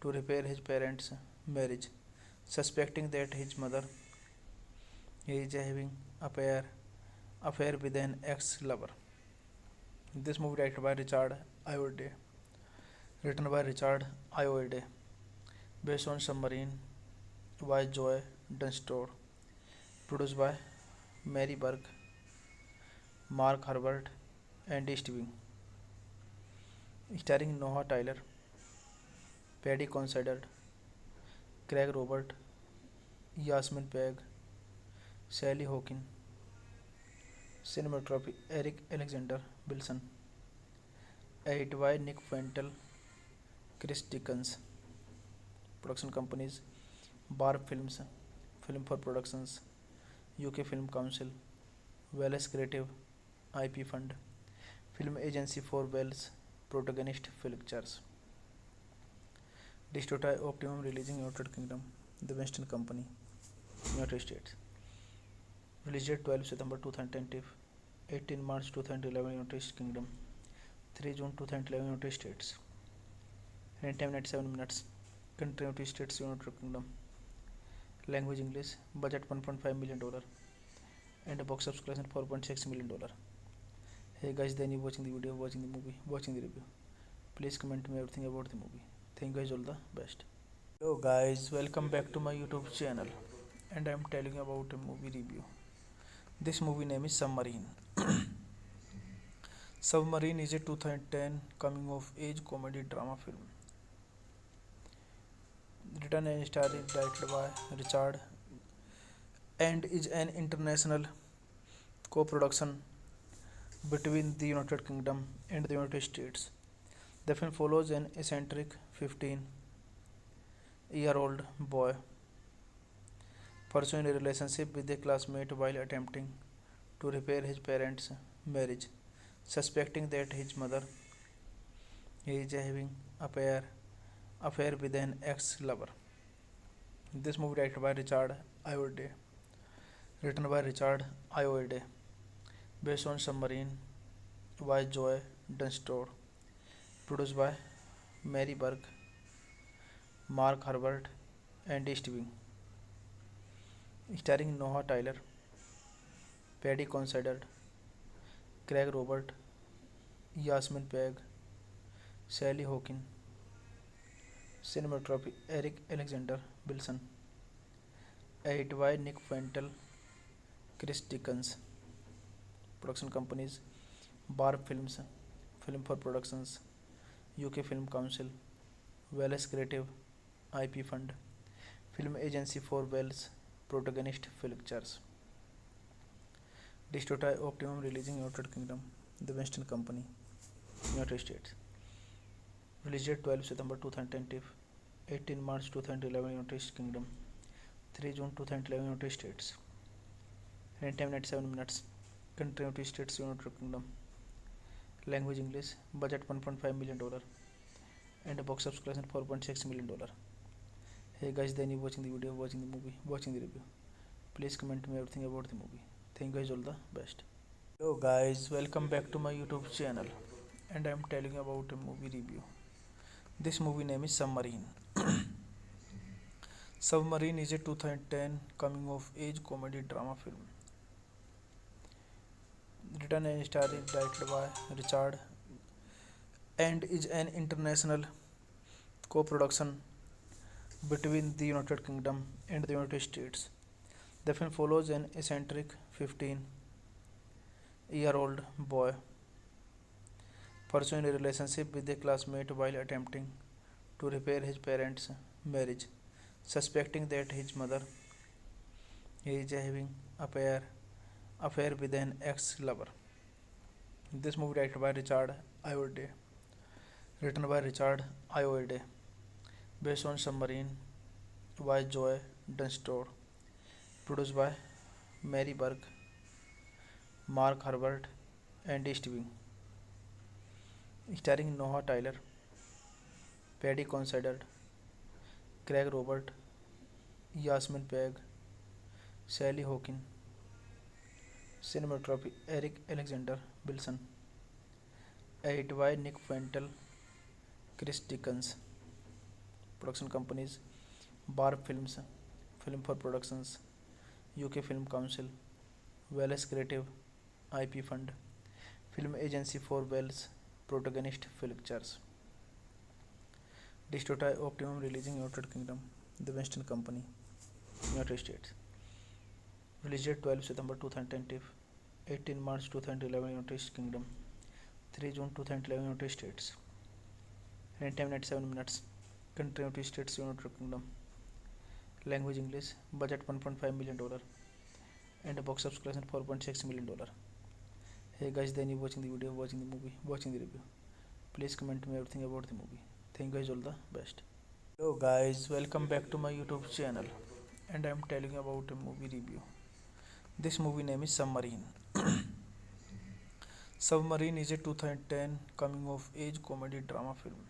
to repair his parents' marriage, suspecting that his mother is having affair with an ex-lover. This movie directed by Richard Ayoade, written by Richard Ayoade, based on Submarine by Joy Dunstore, produced by Mary Burke, Mark Herbert, and Stevie, starring Noah Tyler, Paddy Considine, Craig Robert, Yasmin Peg, Sally Hawkins, cinematography Eric Alexander Wilson, edited by Nick Fentel, Chris Dickens, production companies Barb Films, Film for Productions, UK Film Council, Wales Creative IP Fund, Film Agency for Wales, Protagonist Pictures, Distributor Optimum Releasing United Kingdom, The Western Company, United States. Release date 12 September 2010, 18 March 2011 United Kingdom, 3 June 2011 United States. Running time 97 minutes. Country United States, United Kingdom. Language English. Budget $1.5 million and a box office collection $4.6 million. Hey guys, then you watching the video, watching the movie, watching the review. Please comment me everything about the movie. Thank you guys, all the best. Hello guys, welcome back to my YouTube channel, and I am telling you about a movie review. This movie name is Submarine. Submarine is a 2010 coming of age comedy drama film. Written and starring directed by Richard and is an international co-production between the United Kingdom and the United States. The film follows an eccentric 15-year-old boy pursuing a relationship with a classmate while attempting to repair his parents' marriage, suspecting that his mother is having affair with an ex-lover. This movie directed by Richard Ayoade, written by Richard Ayoade, based on Submarine by Joy Dunstore, produced by Mary Burke, Mark Herbert, and Steven, starring Noah Tyler, Paddy Considine, Craig Robert, Yasmin Peg, Sally Hawkins, cinematography Eric Alexander Wilson, edit by Nick Fentel, Chris Dickens, production companies Barb Films, Film for Productions, UK Film Council, Wales Creative, IP Fund, Film Agency for Wales, Protagonist Pictures, Distributor Optimum releasing United Kingdom, The Western Company, United States. Released 12 September 2020, 18 March 2011 United Kingdom, 3 June 2011 United States. Runtime 97 minutes. Country United States, United Kingdom. Language English. Budget $1.5 million and a box office collection $4.6 million. Hey guys, then you watching the video, watching the movie, watching the review. Please comment me everything about the movie. Thank you guys, all the best. Hello guys, welcome back to my YouTube channel, and I am telling you about a movie review. This movie name is Submarine. Submarine is a 2010 coming of age comedy drama film. Written and starring directed by Richard and is an international co-production between the United Kingdom and the United States. The film follows an eccentric 15-year-old boy pursuing a relationship with a classmate while attempting to repair his parents' marriage, suspecting that his mother is having affair with an ex-lover. This movie directed by Richard Ayoade, written by Richard Ayoade, based on Submarine by Joe Dunstore, produced by Mary Burke, Mark Herbert, and Steven, starring Noah Tyler, Paddy Considine, Craig Robert, Yasmin Peg, Sally Hawkins, cinematography Eric Alexander Wilson, edit by Nick Fentel, Chris Dickens, production companies Barb Films, Film for Productions, UK Film Council, Wales Creative, IP Fund, Film Agency for Wales, Protagonist Pictures. Distributor Optimum releasing United Kingdom, The Western Company, United States. Released 12 September 2020, 18 March 2011 United Kingdom, 3 June 2011 United States. Runtime 97 minutes. Country United States, United Kingdom. Language English. Budget $1.5 million and a box office collection $4.6 million. Hey guys, then you watching the video, watching the movie, watching the review. Please comment me everything about the movie. Thank you guys, all the best. Hello guys, welcome back to my YouTube channel, and I am telling you about a movie review. This movie name is Submarine. Submarine is a 2010 coming of age comedy drama film.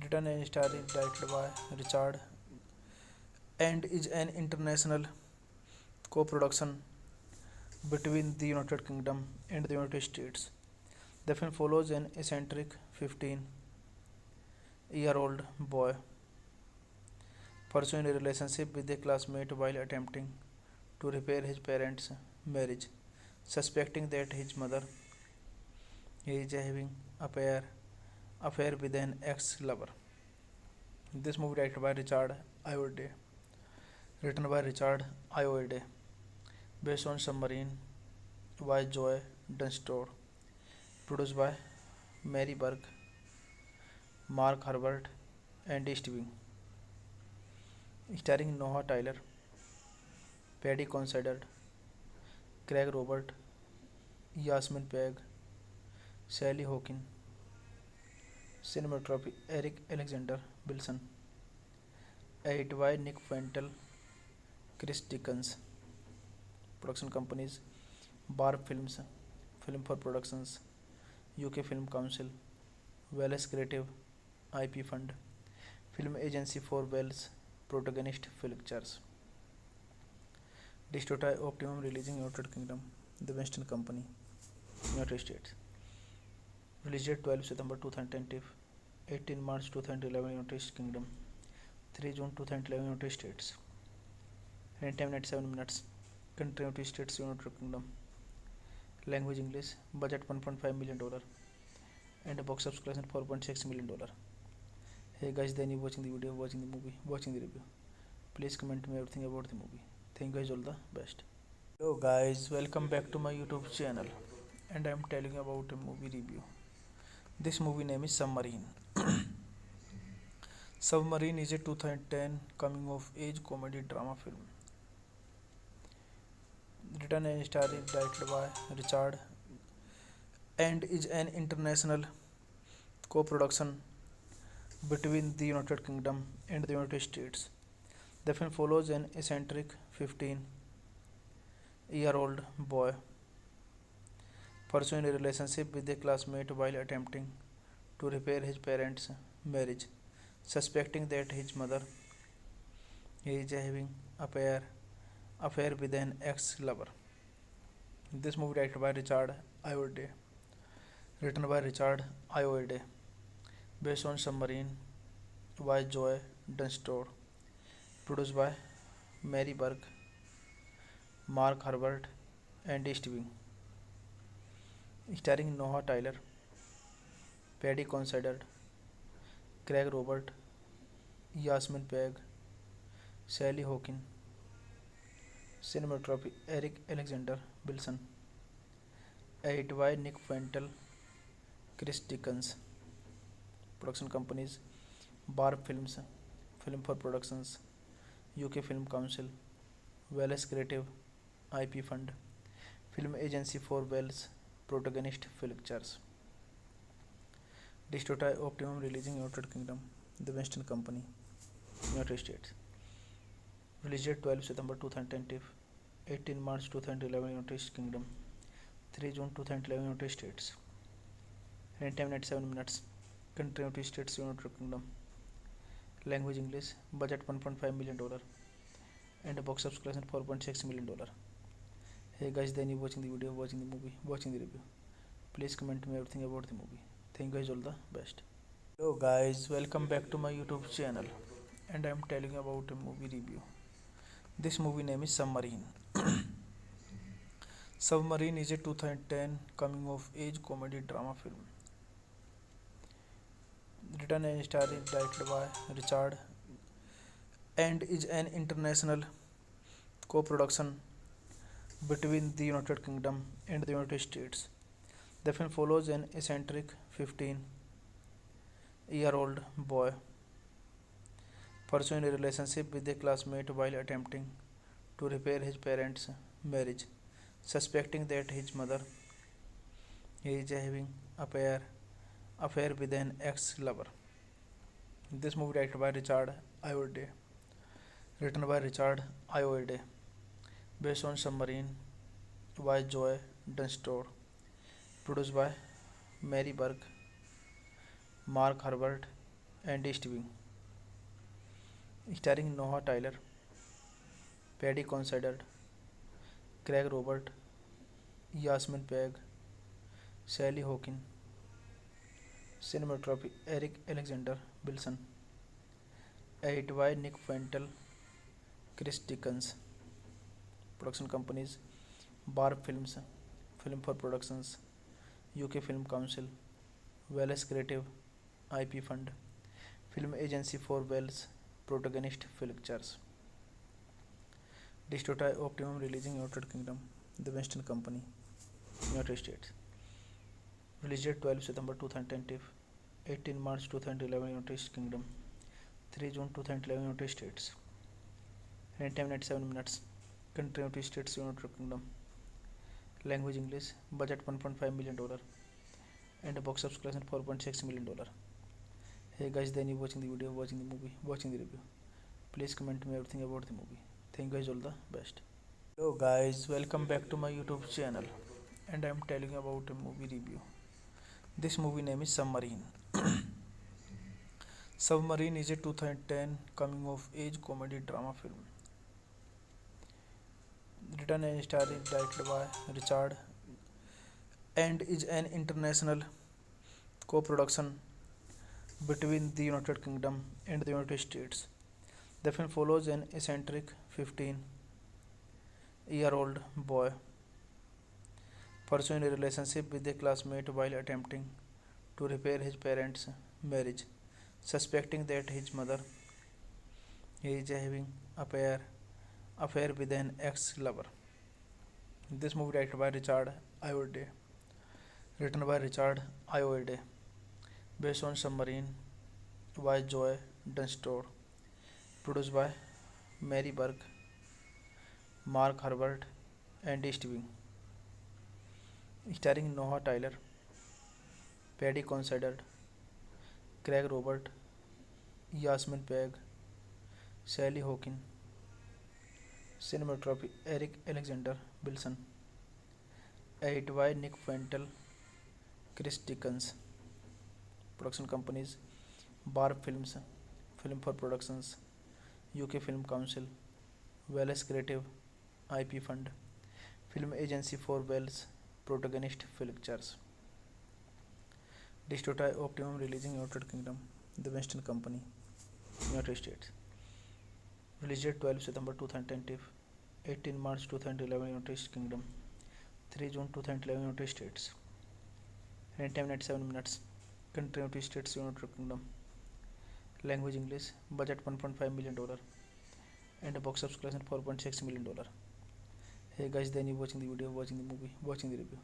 Written and directed by Richard and is an international co-production between the United Kingdom and the United States. The film follows an eccentric 15-year-old boy pursuing a relationship with a classmate while attempting to repair his parents' marriage, suspecting that his mother is having affair with an ex-lover. This movie directed by Richard Ayoade, written by Richard Ayoade, based on Submarine by Joe Dunstore, produced by Mary Burke, Mark Herbert, and Steven, starring Noah Tyler, Paddy Considine, Craig Robert, Yasmin Peg, Sally Hawkins, cinematography Eric Alexander Wilson, edit by Nick Fentel, Chris Dickens, production companies Barb Films, Film for Productions, UK Film Council, Wales Creative, IP Fund, Film Agency for Wales, Protagonist Pictures. Distributor Optimum releasing United Kingdom, The Western Company, United States. Released 12 September 2020, 18 March 2011 United Kingdom, 3 June 2011, United States. Running time 97 minutes. Country United States, United Kingdom. Language English. Budget $1.5 million. And a box office collection $4.6 million. Hey guys, then you watching the video, watching the movie, watching the review. Please comment me everything about the movie. Thank you guys, all the best. Hello guys, welcome back to my YouTube channel. And I am telling you about a movie review. This movie name is Submarine. Submarine is a 2010 coming of age comedy drama film. Written and starring directed by Richard and is an international co-production between the United Kingdom and the United States. The film follows an eccentric 15-year-old boy pursuing a relationship with a classmate while attempting to repair his parents' marriage, suspecting that his mother is having affair with an ex-lover. This movie directed by Richard Ayoade, written by Richard Ayoade, based on Submarine by Joe Dunstore, produced by Mary Burke, Mark Herbert, and Stevie, starring Noah Tyler, Paddy Considine, Craig Robert, Yasmin Peg, Sally Hawkins. Cinematography Eric Alexander Wilson. Edit by Nick Fentel, Chris Dickens. Production companies Bar Films, Film for Productions, UK Film Council, Wales Creative IP Fund, Film Agency for Wales, Protagonist Pictures. Distributor Optimum releasing United Kingdom, The Western Company, United States. Released 12 September 2010, 18 March 2011, United Kingdom, 3 June 2011, United States. Running time 97 minutes. Country United States, United Kingdom. Language English. Budget $1.5 million. And a box office collection $4.6 million. Hey guys, then you watching the video, watching the movie, watching the review. Please comment me everything about the movie. Thank you guys, all the best. Hello guys, welcome back to my YouTube channel. And I am telling you about a movie review. This movie name is Submarine. Submarine is a 2010 coming of age comedy drama film. Written and directed by Richard and is an international co-production between the United Kingdom and the United States. The film follows an eccentric 15-year-old boy pursuing a relationship with a classmate while attempting to repair his parents' marriage, suspecting that his mother is having affair with an ex-lover. This movie directed by Richard Ayoade, written by Richard Ayoade, based on Submarine by Joe Dunstore, produced by Mary Burke, Mark Herbert, and Stevie, starring Noah Tyler, Paddy Considine, Craig Robert, Yasmin Peg, Sally Hawkins. Cinematography Eric Alexander Wilson. Edit by Nick Fentel, Chris Dickens. Production companies Bar Films, Film for Productions, UK Film Council, Wales Creative IP Fund, Film Agency for Wales, Protagonist Pictures. Distributor Optimum releasing United Kingdom, The Western Company, United States. Released 12 September 2010, 18 March 2011, United Kingdom, 3 June 2011, United States. Running time 97 minutes. Country United States, United Kingdom. Language English. Budget $1.5 million. And a box office collection $4.6 million. Hey guys, then you watching the video, watching the movie, watching the review. Please comment me everything about the movie. Thank you guys, all the best. Hello guys, welcome back to my YouTube channel. And I am telling you about a movie review. This movie name is Submarine. Submarine is a 2010 coming of age comedy drama film. Written and directed by Richard and is an international co-production between the United Kingdom and the United States. The film follows an eccentric 15-year-old boy pursuing a relationship with a classmate while attempting to repair his parents' marriage, suspecting that his mother is having affair with an ex-lover. This movie directed by Richard Ayoade, written by Richard Ayoade, based on Submarine by Joy Dunstore, produced by Mary Burke, Mark Herbert, and Stevie, starring Noah Tyler, Paddy Considine, Craig Robert, Yasmin Peg, Sally Hawkins, cinematography Eric Alexander Wilson, edited by Nick Fentel, Chris Dickens, production companies Barb Films, Film for Productions, UK Film Council, Wales Creative IP Fund, Film Agency for Wales, Protagonist Pictures, Distributor Optimum releasing United Kingdom, The Western Company, United States. Released 12 September 2010, 18 March 2011 United Kingdom, 3 June 2011 United States. Runtime 97 minutes. Country United States, United Kingdom. Language English. Budget $1.5 million and box office collection $4.6 million. Hey guys, then you watching the video, watching the movie, watching the review.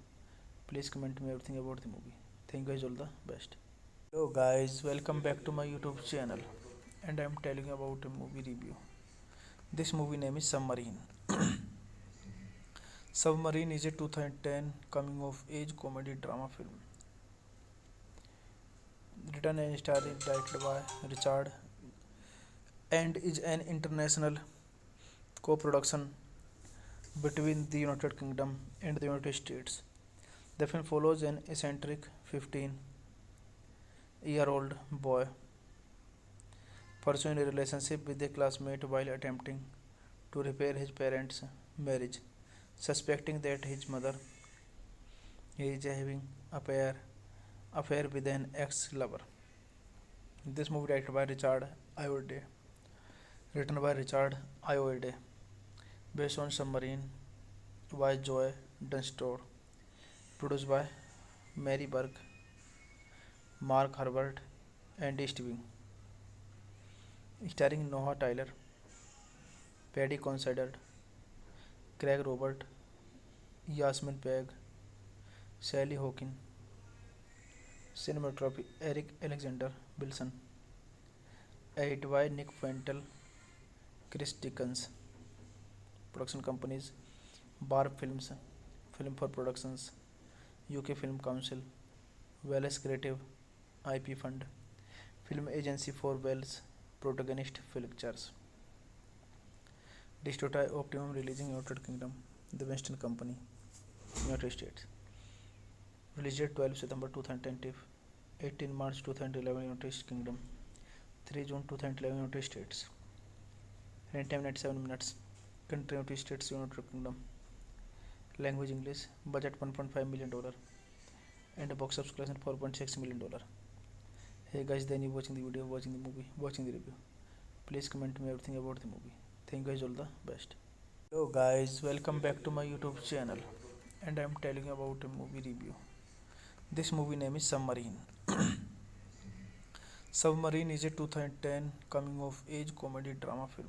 Please comment me everything about the movie. Thank you guys, all the best. Hello guys, welcome back to my YouTube channel, and I am telling you about a movie review. This movie name is Submarine. Submarine is a 2010 coming of age comedy drama film. Written and directed by Richard and is an international co-production between the United Kingdom and the United States. The film follows an eccentric 15-year-old boy pursuing a relationship with a classmate while attempting to repair his parents' marriage, suspecting that his mother is having affair with an ex-lover. This movie directed by Richard Ayoade, written by Richard Ayoade, based on Submarine by Joy Dunstore, produced by Mary Burke, Mark Herbert, and Stevie, starring Noah Tyler, Paddy Considine, Craig Robert, Yasmin Peg, Sally Hawkins, cinematography Eric Alexander Wilson, edited by Nick Fentel, Chris Dickens, production companies Barb Films, Film for Productions, UK Film Council, Wales Creative IP Fund, Film Agency for Wales, Protagonist Pictures, Distributor Optimum releasing United Kingdom, The Western Company, United States. Released 12 September 2010, 18 March 2011 United Kingdom, 3 June 2011 United States. Runtime 97 minutes. Country United States, United Kingdom. Language English. Budget $1.5 million and box office collection $4.6 million. Hey guys, then you watching the video, watching the movie, watching the review. Please comment me everything about the movie. Thank you guys, all the best. Hello guys, welcome back to my YouTube channel, and I am telling you about a movie review. This movie name is Submarine. Submarine is a 2010 coming of age comedy drama film.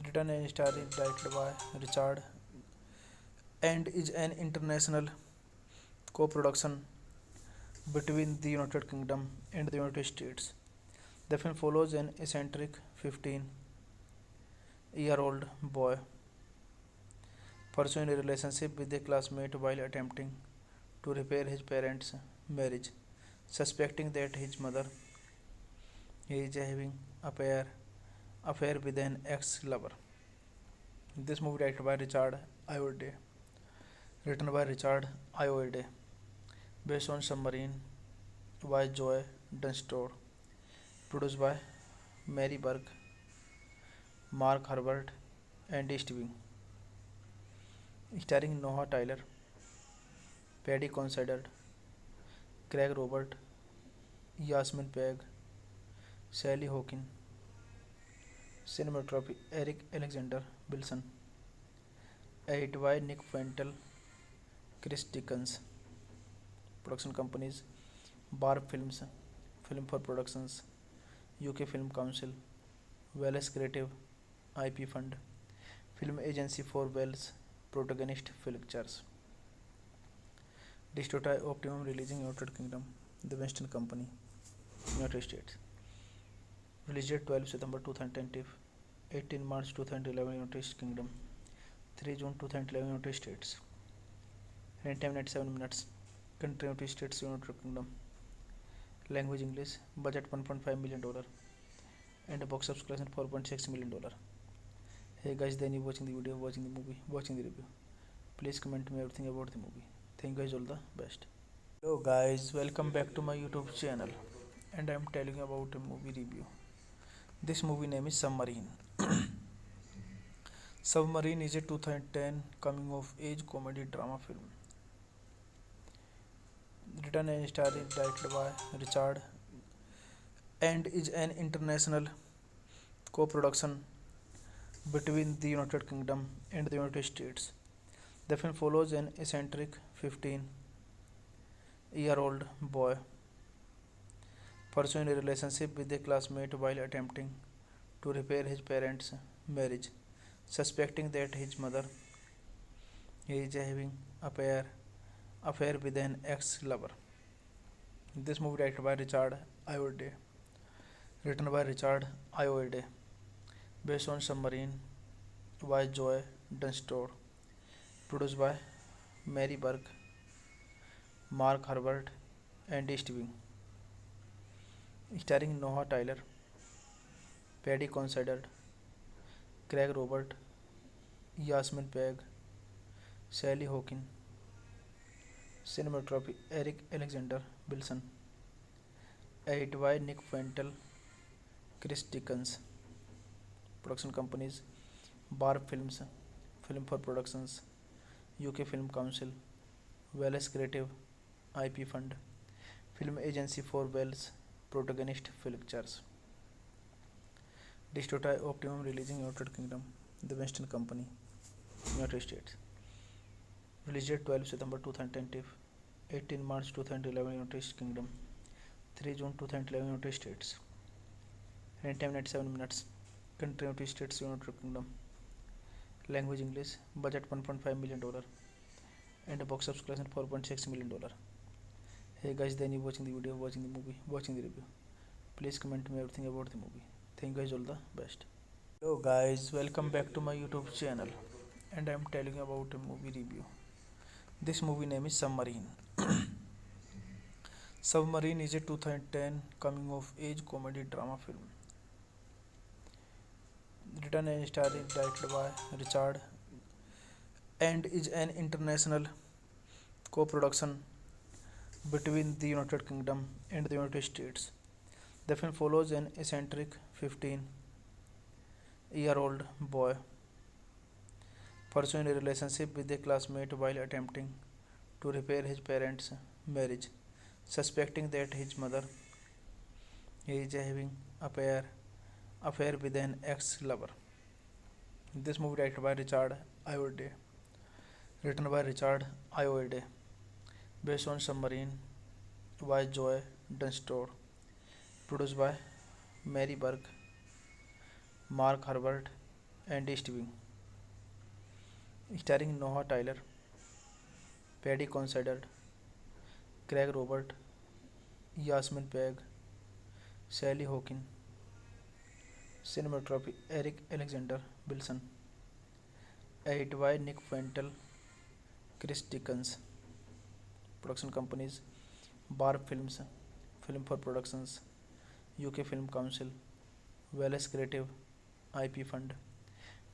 Written and directed by Richard and is an international co-production between the United Kingdom and the United States. The film follows an eccentric 15-year-old boy pursuing a relationship with a classmate while attempting to repair his parents' marriage, suspecting that his mother is having affair with an ex-lover. This movie directed by Richard Ayoade, written by Richard Ayoade, based on Submarine by Joy Dunstore, produced by Mary Burke, Mark Herbert, and Stevie, starring Noah Tyler, Paddy Considine, Craig Robert, Yasmin Peg, Sally Hawkins, Cinematography Eric Alexander Wilson. Edit by Nick Fentel, Chris Dickens. Production companies Barb Films, Film for Productions, UK Film Council, Wales Creative, IP Fund, Film Agency for Wales, Protagonist Pictures. Distributor Optimum releasing United Kingdom, The Western Company, United States. Released 12 September 2020, 18 March 2011 United Kingdom, 3 June 2011 United States. Runtime 97 minutes. Country United States, United Kingdom. Language English. Budget $1.5 million and box office collection $4.6 million. Hey guys, then you watching the video, watching the movie, watching the review. Please comment me everything about the movie. Thank you guys, all the best. Hello guys, welcome back to my YouTube channel, and I am telling you about a movie review. This movie name is Submarine. Submarine is a 2010 coming of age comedy drama film. Written and starring directed by Richard and is an international co-production between the United Kingdom and the United States. The film follows an eccentric 15-year-old boy pursuing a relationship with a classmate while attempting to repair his parents' marriage, suspecting that his mother is having affair with an ex-lover. This movie directed by Richard Ayoade, written by Richard Ayoade, based on Submarine by Joe Dunstore, produced by Mary Burke, Mark Herbert, and Stevie, starring Noah Tyler, Paddy Considine, Craig Robert, Yasmin Peg, Sally Hawkins. Cinematography Eric Alexander Wilson. Edit by Nick Fentel, Chris Dickens. Production companies Barb Films, Film for Productions, UK Film Council, Wales Creative, IP Fund, Film Agency for Wales, Protagonist Pictures. Distributor Optimum releasing United Kingdom, The Western Company, United States. Released 12 September 2020, 18 March 2011 United Kingdom, 3 June 2011 United States. Runtime 97 minutes. Country United States, United Kingdom. Language English. Budget $1.5 million and box office collection $4.6 million. Hey guys, then you watching the video, watching the movie, watching the review. Please comment me everything about the movie. Thank you guys, all the best. Hello guys, welcome back to my YouTube channel, and I am telling you about a movie review. This movie name is Submarine. Submarine is a 2010 coming of age comedy drama film. Written and starring directed by Richard and is an international co-production between the United Kingdom and the United States. The film follows an eccentric 15-year-old boy pursuing a relationship with a classmate while attempting to repair his parents' marriage, suspecting that his mother is having affair with an ex-lover. This movie directed by Richard Ayoade, written by Richard Ayoade, based on Submarine by Joe Dunstore, produced by Mary Burke, Mark Herbert, and Stevie, starring Noah Tyler, Paddy Considine, Craig Robert, Yasmin Peg, Sally Hawkins. Cinematography Eric Alexander Wilson. Edit by Nick Fentel, Chris Dickens. Production companies Barb Films, Film for Productions, UK Film Council, Wales Creative, IP Fund,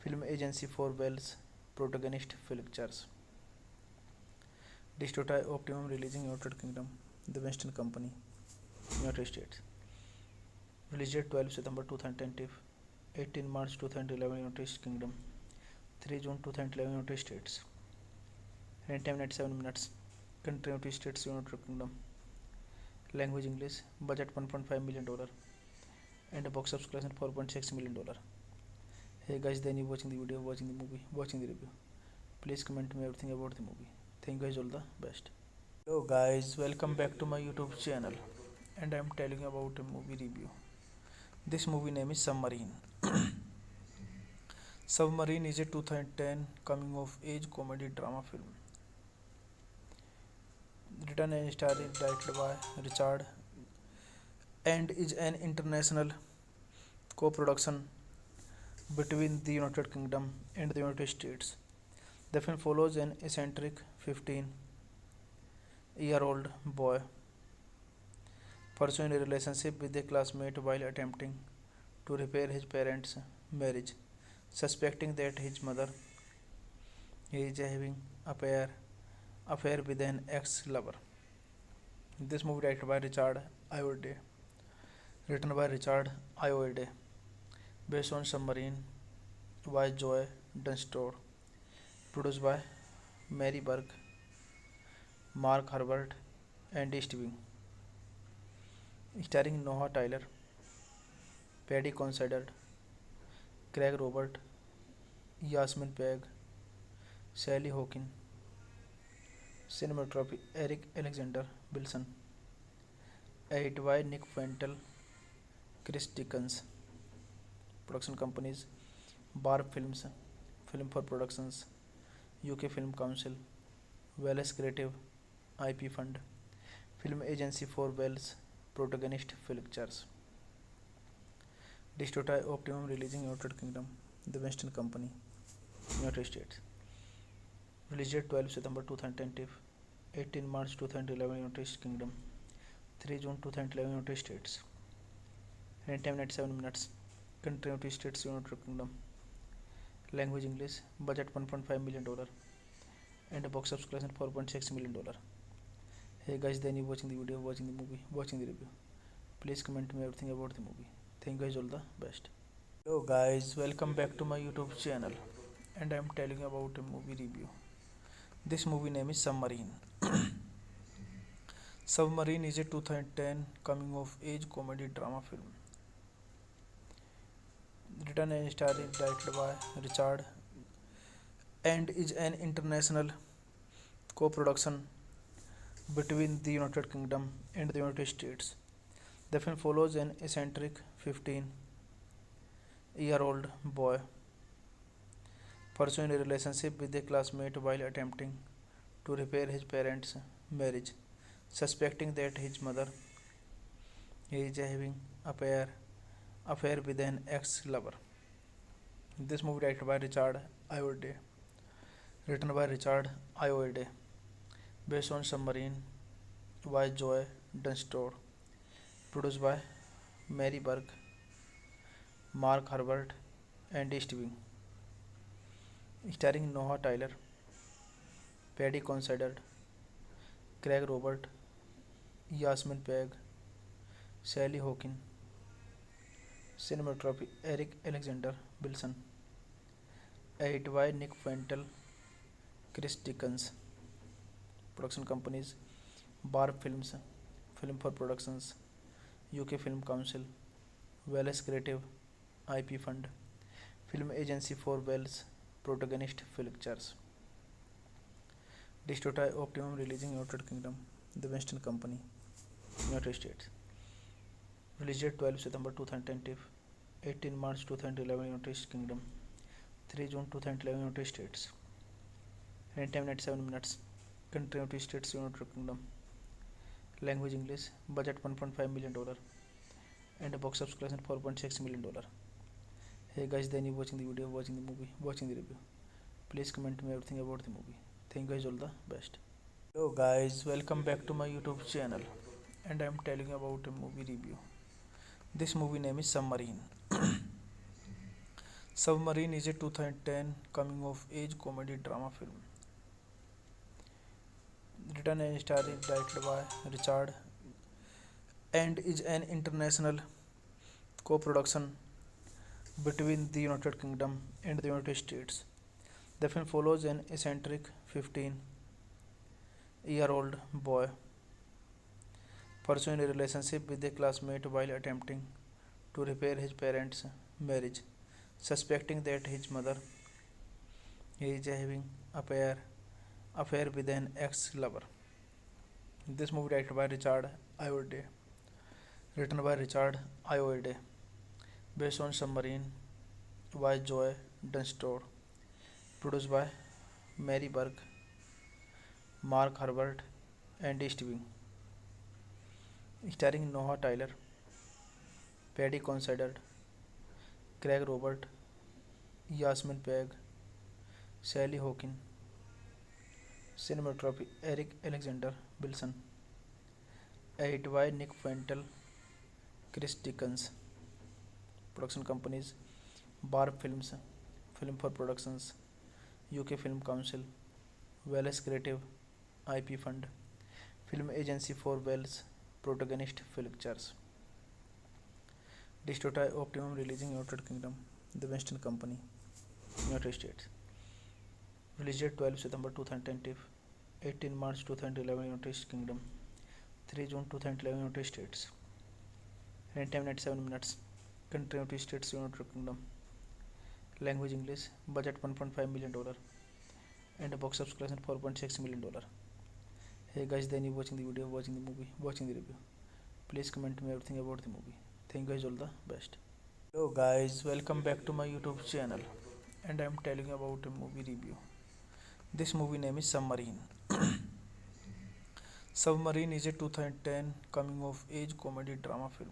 Film Agency for Wales, Protagonist Pictures. Distributor Optimum releasing United Kingdom, The Western Company, United States. Released 12 September 2020, 18 March 2011 United Kingdom, 3 June 2011 United States. Runtime 97 minutes. Country United States, United Kingdom. Language English. Budget $1.5 million and box office collection $4.6 million. Hey guys, then you watching the video, watching the movie, watching the review. Please comment me everything about the movie. Thank you guys, all the best. Hello guys, welcome back to my YouTube channel, and I am telling you about a movie review. This movie name is Submarine. Submarine is a 2010 coming of age comedy drama film written and starring directed by Richard and is an international co-production between the United Kingdom and the United States. The film follows an eccentric 15-year-old boy pursuing a relationship with a classmate while attempting to repair his parents' marriage, suspecting that his mother is having affair with an ex-lover. This movie directed by Richard Ayoade, written by Richard Ayoade, based on Submarine by Joy Dunstore, produced by Mary Burke, Mark Herbert, and Steven, starring Noah Tyler, Paddy Considine, Craig Robert, Yasmin Peg, Sally Hawkins, cinematography Eric Alexander Wilson, edited by Nick Fentel, Chris Dickens, production companies Barb Films, Film for Productions, UK Film Council, Wales Creative IP Fund, Film Agency for Wales, Protagonist Pictures, Distributed Optimum releasing United Kingdom, The Western Company, United States. Released 12 September 2010, 18 March 2011 United Kingdom, 3 June 2011 United States. Runtime 97 minutes. Country United States, United Kingdom. Language English. Budget $1.5 million and a box office collection $4.6 million. Hey guys, then you watching the video, watching the movie, watching the review. Please comment me everything about the movie. Thank you guys, all the best. Hello guys, welcome back to my YouTube channel, and I am telling you about a movie review. This movie name is Submarine. Submarine is a 2010 coming of age comedy drama film written and starring directed by Richard and is an international co-production between the United Kingdom and the United States. The film follows an eccentric 15-year-old boy pursuing a relationship with a classmate while attempting to repair his parents' marriage, suspecting that his mother is having affair with an ex-lover. This movie directed by Richard Ayoade, written by Richard Ayoade, based on Submarine by Joy Dunstore, produced by Mary Burke, Mark Herbert, and Steven, starring Noah Tyler, Paddy Considine, Craig Robert, Yasmin Peg, Sally Hawkins, cinematography Eric Alexander Wilson, edited by Nick Fentel, Chris Dickens, production companies Barb Films, Film for Productions, UK Film Council, Wales Creative IP Fund, Film Agency for Wales, Protagonist Pictures. Distributed Optimum releasing United Kingdom, The Western Company, United States. Released 12 September 2010, 18 March 2011 United Kingdom, 3 June 2011 United States. Runtime 97 minutes. Country United States, United Kingdom. Language English. Budget $1.5 million and a box office collection $4.6 million. Hey guys, then you watching the video, watching the movie, watching the review. Please comment me everything about the movie. Thank you guys, all the best. Hello guys, welcome back to my YouTube channel, and I am telling you about a movie review. This movie name is Submarine. Submarine is a 2010 coming of age comedy drama film written and starring directed by Richard and is an international co-production between the United Kingdom and the United States. The film follows an eccentric 15-year-old boy pursuing a relationship with a classmate while attempting to repair his parents' marriage, suspecting that his mother is having affair affair with an ex-lover. This movie directed by Richard Ayoade, written by Richard Ayoade, based on Submarine by Joy Dunstore, produced by Mary Burke, Mark Herbert, and Stevie, starring Noah Tyler, Paddy Considine, Craig Robert, Yasmin Peg, Sally Hawkins, cinematography Eric Alexander Wilson, edited by Nick Fentel, Chris Dickens, production companies Barb Films, Film for Productions, UK Film Council, Wales Creative, IP Fund, Film Agency for Wales, Protagonist Pictures, Distributor Optimum releasing United Kingdom, The Western Company, United States. Released 12 September 2010, 18 March 2011 United Kingdom, 3 June 2011 United States. Runtime 97 minutes. Country United States, United Kingdom. Language English. Budget $1.5 million. And box office collection $4.6 million. Hey guys, then you watching the video, watching the movie, watching the review. Please comment me everything about the movie. Thank you guys, all the best. Hello guys, welcome back to my YouTube channel, and I am telling you about a movie review. This movie name is Submarine. Submarine is a 2010 coming of age comedy drama film.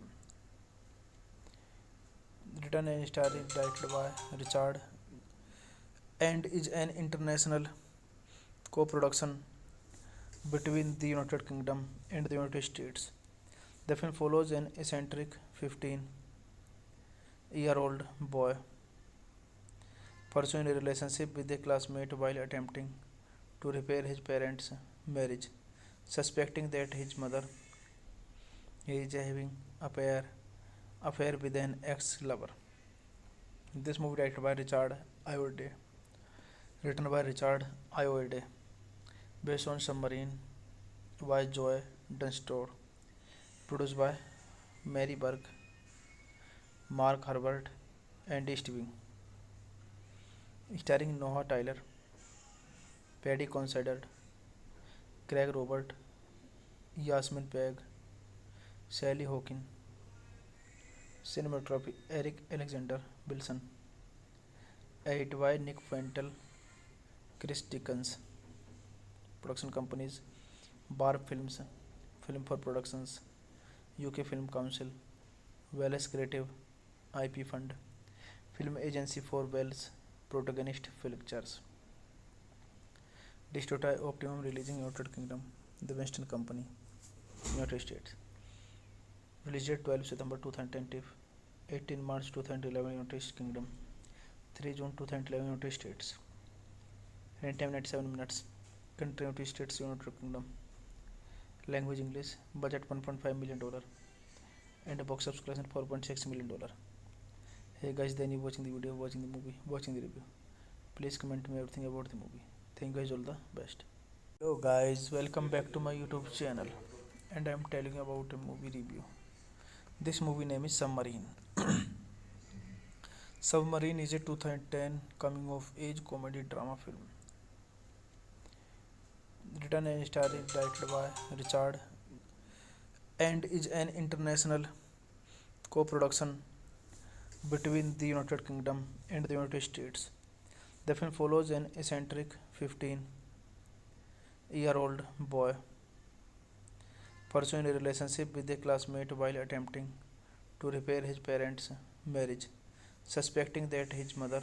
Written and starring directed by Richard and is an international co-production between the United Kingdom and the United States. The film follows an eccentric 15-year-old boy pursuing a relationship with a classmate while attempting to repair his parents' marriage, suspecting that his mother is having affair with an ex-lover. This movie directed by Richard Ayoade, written by Richard Ayoade, based on Submarine by Joy Dunstore, produced by Mary Burke, Mark Herbert, and Stevie, starring Noah Tyler, Paddy Considine, Craig Robert, Yasmin Peg, Sally Hawkins, cinematography Eric Alexander Wilson, edited by Nick Fentel, Chris Dickens, production companies Barb Films, Film for Productions, UK Film Council, Wales Creative, IP Fund, Film Agency for Wales, Protagonist Pictures, Distributor Optimum releasing United Kingdom, The Western Company, United States. Released 12 September 2010, 18 March 2011 United Kingdom, 3 June 2011 United States. Runtime 97 minutes. Country United States, United Kingdom. Language English. Budget $1.5 million. And box office collection $4.6 million. Hey guys, then you watching the video, watching the movie, watching the review. Please comment me everything about the movie. Thank you guys, all the best. Hello guys, welcome back to my YouTube channel, and I am telling you about a movie review. This movie name is Submarine. Submarine is a 2010 coming of age comedy drama film. Written and directed by Richard and is an international co-production between the United Kingdom and the United States. The film follows an eccentric 15-year-old boy pursuing a relationship with a classmate while attempting to repair his parents' marriage, suspecting that his mother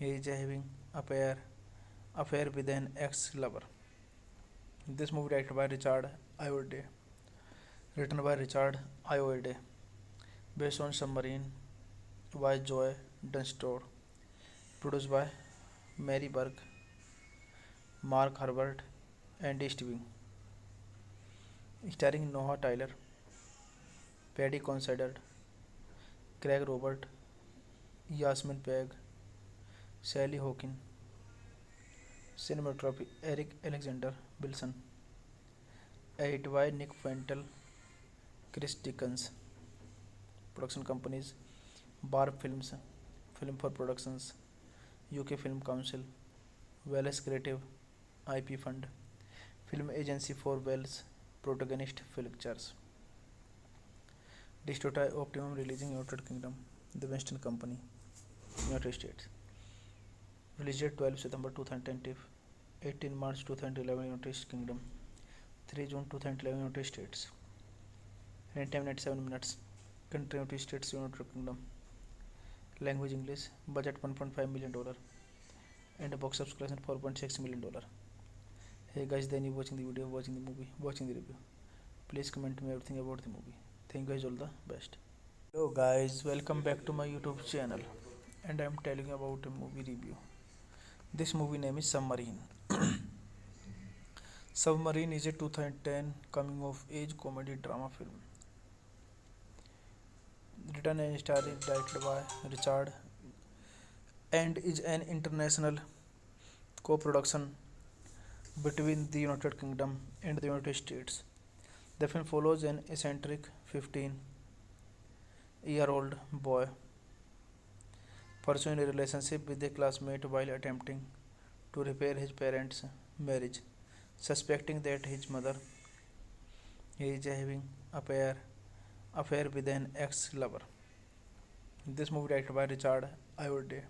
is having affair with an ex-lover. This movie directed by Richard Ayoade, written by Richard Ayoade, based on Submarine by Joy Dunstore, produced by Mary Burke, Mark Herbert, and Stevie, starring Noah Tyler, Paddy Considine, Craig Robert, Yasmin Peg, Sally Hawkins, cinematography Eric Alexander Wilson, edited by Nick Fentel, Chris Dickens, production companies Barb Films, Film for Productions, UK Film Council, Wales Creative IP Fund, Film Agency for Wales, Protagonist Pictures, Distrota Optimum releasing United Kingdom, The Western Company, United States. Released 12 September 2010, 18 March 2011 United Kingdom, 3 June 2011 United States. Runtime 97 minutes. Country United States, United Kingdom. Language English. Budget $1.5 million. And a box office collection $4.6 million. Hey guys, then you watching the video, watching the movie, watching the review. Please comment me everything about the movie. Thank you guys, all the best. Hello guys, welcome back to my YouTube channel. And I am telling you about a movie review. This movie name is Submarine. Submarine is a 2010 coming of age comedy drama film. Written and directed by Richard and is an international co-production between the United Kingdom and the United States. The film follows an eccentric 15-year-old boy pursuing a relationship with a classmate while attempting to repair his parents' marriage, suspecting that his mother is having affair with an ex-lover. This movie directed by Richard Ayoade,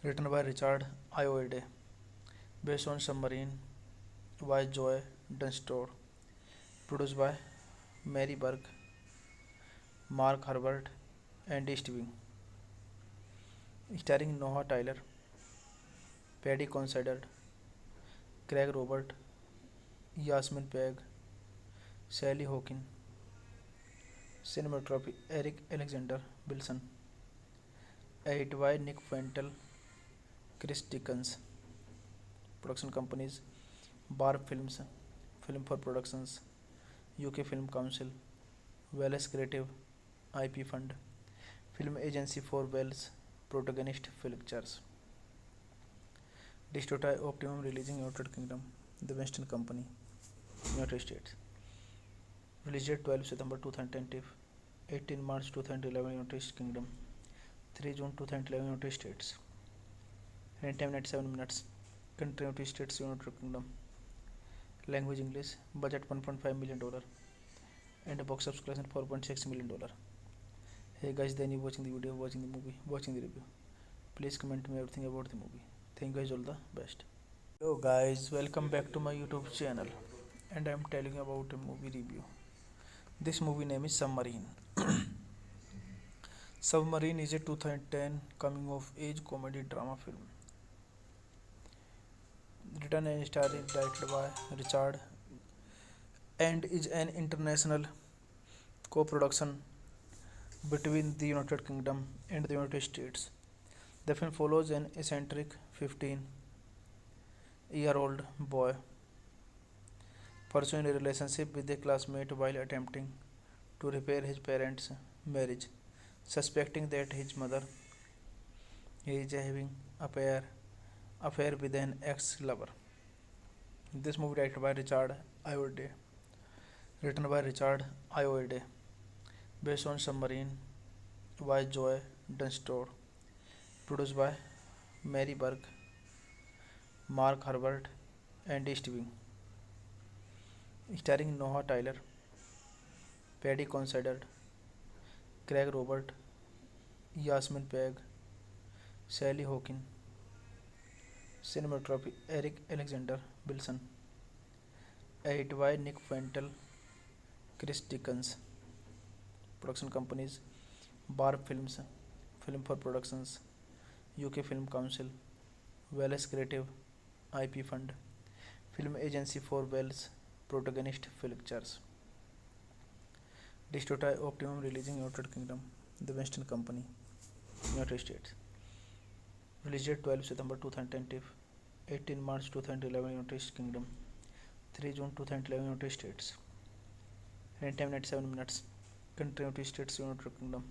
written by Richard Ayoade, based on Submarine by Joy Dunstore, produced by Mary Burke, Mark Herbert, and Steving, starring Noah Tyler, Paddy Considine, Craig Robert, Yasmin Peg, Sally Hawkins. Cinematography Eric Alexander Wilson. Edited by Nick Fentel, Chris Dickens. Production companies Barb Films, Film for Productions, UK Film Council, Wales Creative IP Fund, Film Agency for Wales, Protagonist Pictures. Distrota Optimum releasing United Kingdom, The Western Company, United States. Released 12 September 2010, 18 March 2011 United Kingdom, 3 June 2011 United States. Runtime 97 minutes. Country United States, United Kingdom. Language English. Budget $1.5 million. And a box office collection $4.6 million. Hey guys, then you watching the video, watching the movie, watching the review. Please comment me everything about the movie. Thank you guys, all the best. Hello guys, welcome back to my YouTube channel. And I am telling you about a movie review. This movie name is Submarine. Submarine is a 2010 coming of age comedy drama film. Written and directed by Richard and is an international co-production between the United Kingdom and the United States. The film follows an eccentric 15-year-old boy pursuing a relationship with a classmate while attempting to repair his parents' marriage, suspecting that his mother is having affair with an ex-lover. This movie directed by Richard Ayoade, written by Richard Ayoade, based on Submarine by Joy Dunstore, produced by Mary Burke, Mark Herbert, and Steving, starring Noah Tyler, Paddy Considine, Craig Robert, Yasmin Peg, Sally Hawkins. Cinematography Eric Alexander Wilson. Edited by Nick Fentel, Chris Dickens. Production companies Barb Films, Film for Productions, UK Film Council, Wales Creative IP Fund, Film Agency for Wales, Protagonist Pictures. Distrota Optimum releasing United Kingdom, The Western Company, United States. Released 12 September 2010, 18 March 2011 United Kingdom, 3 June 2011 United States. Runtime 97 minutes. Country United States, United Kingdom.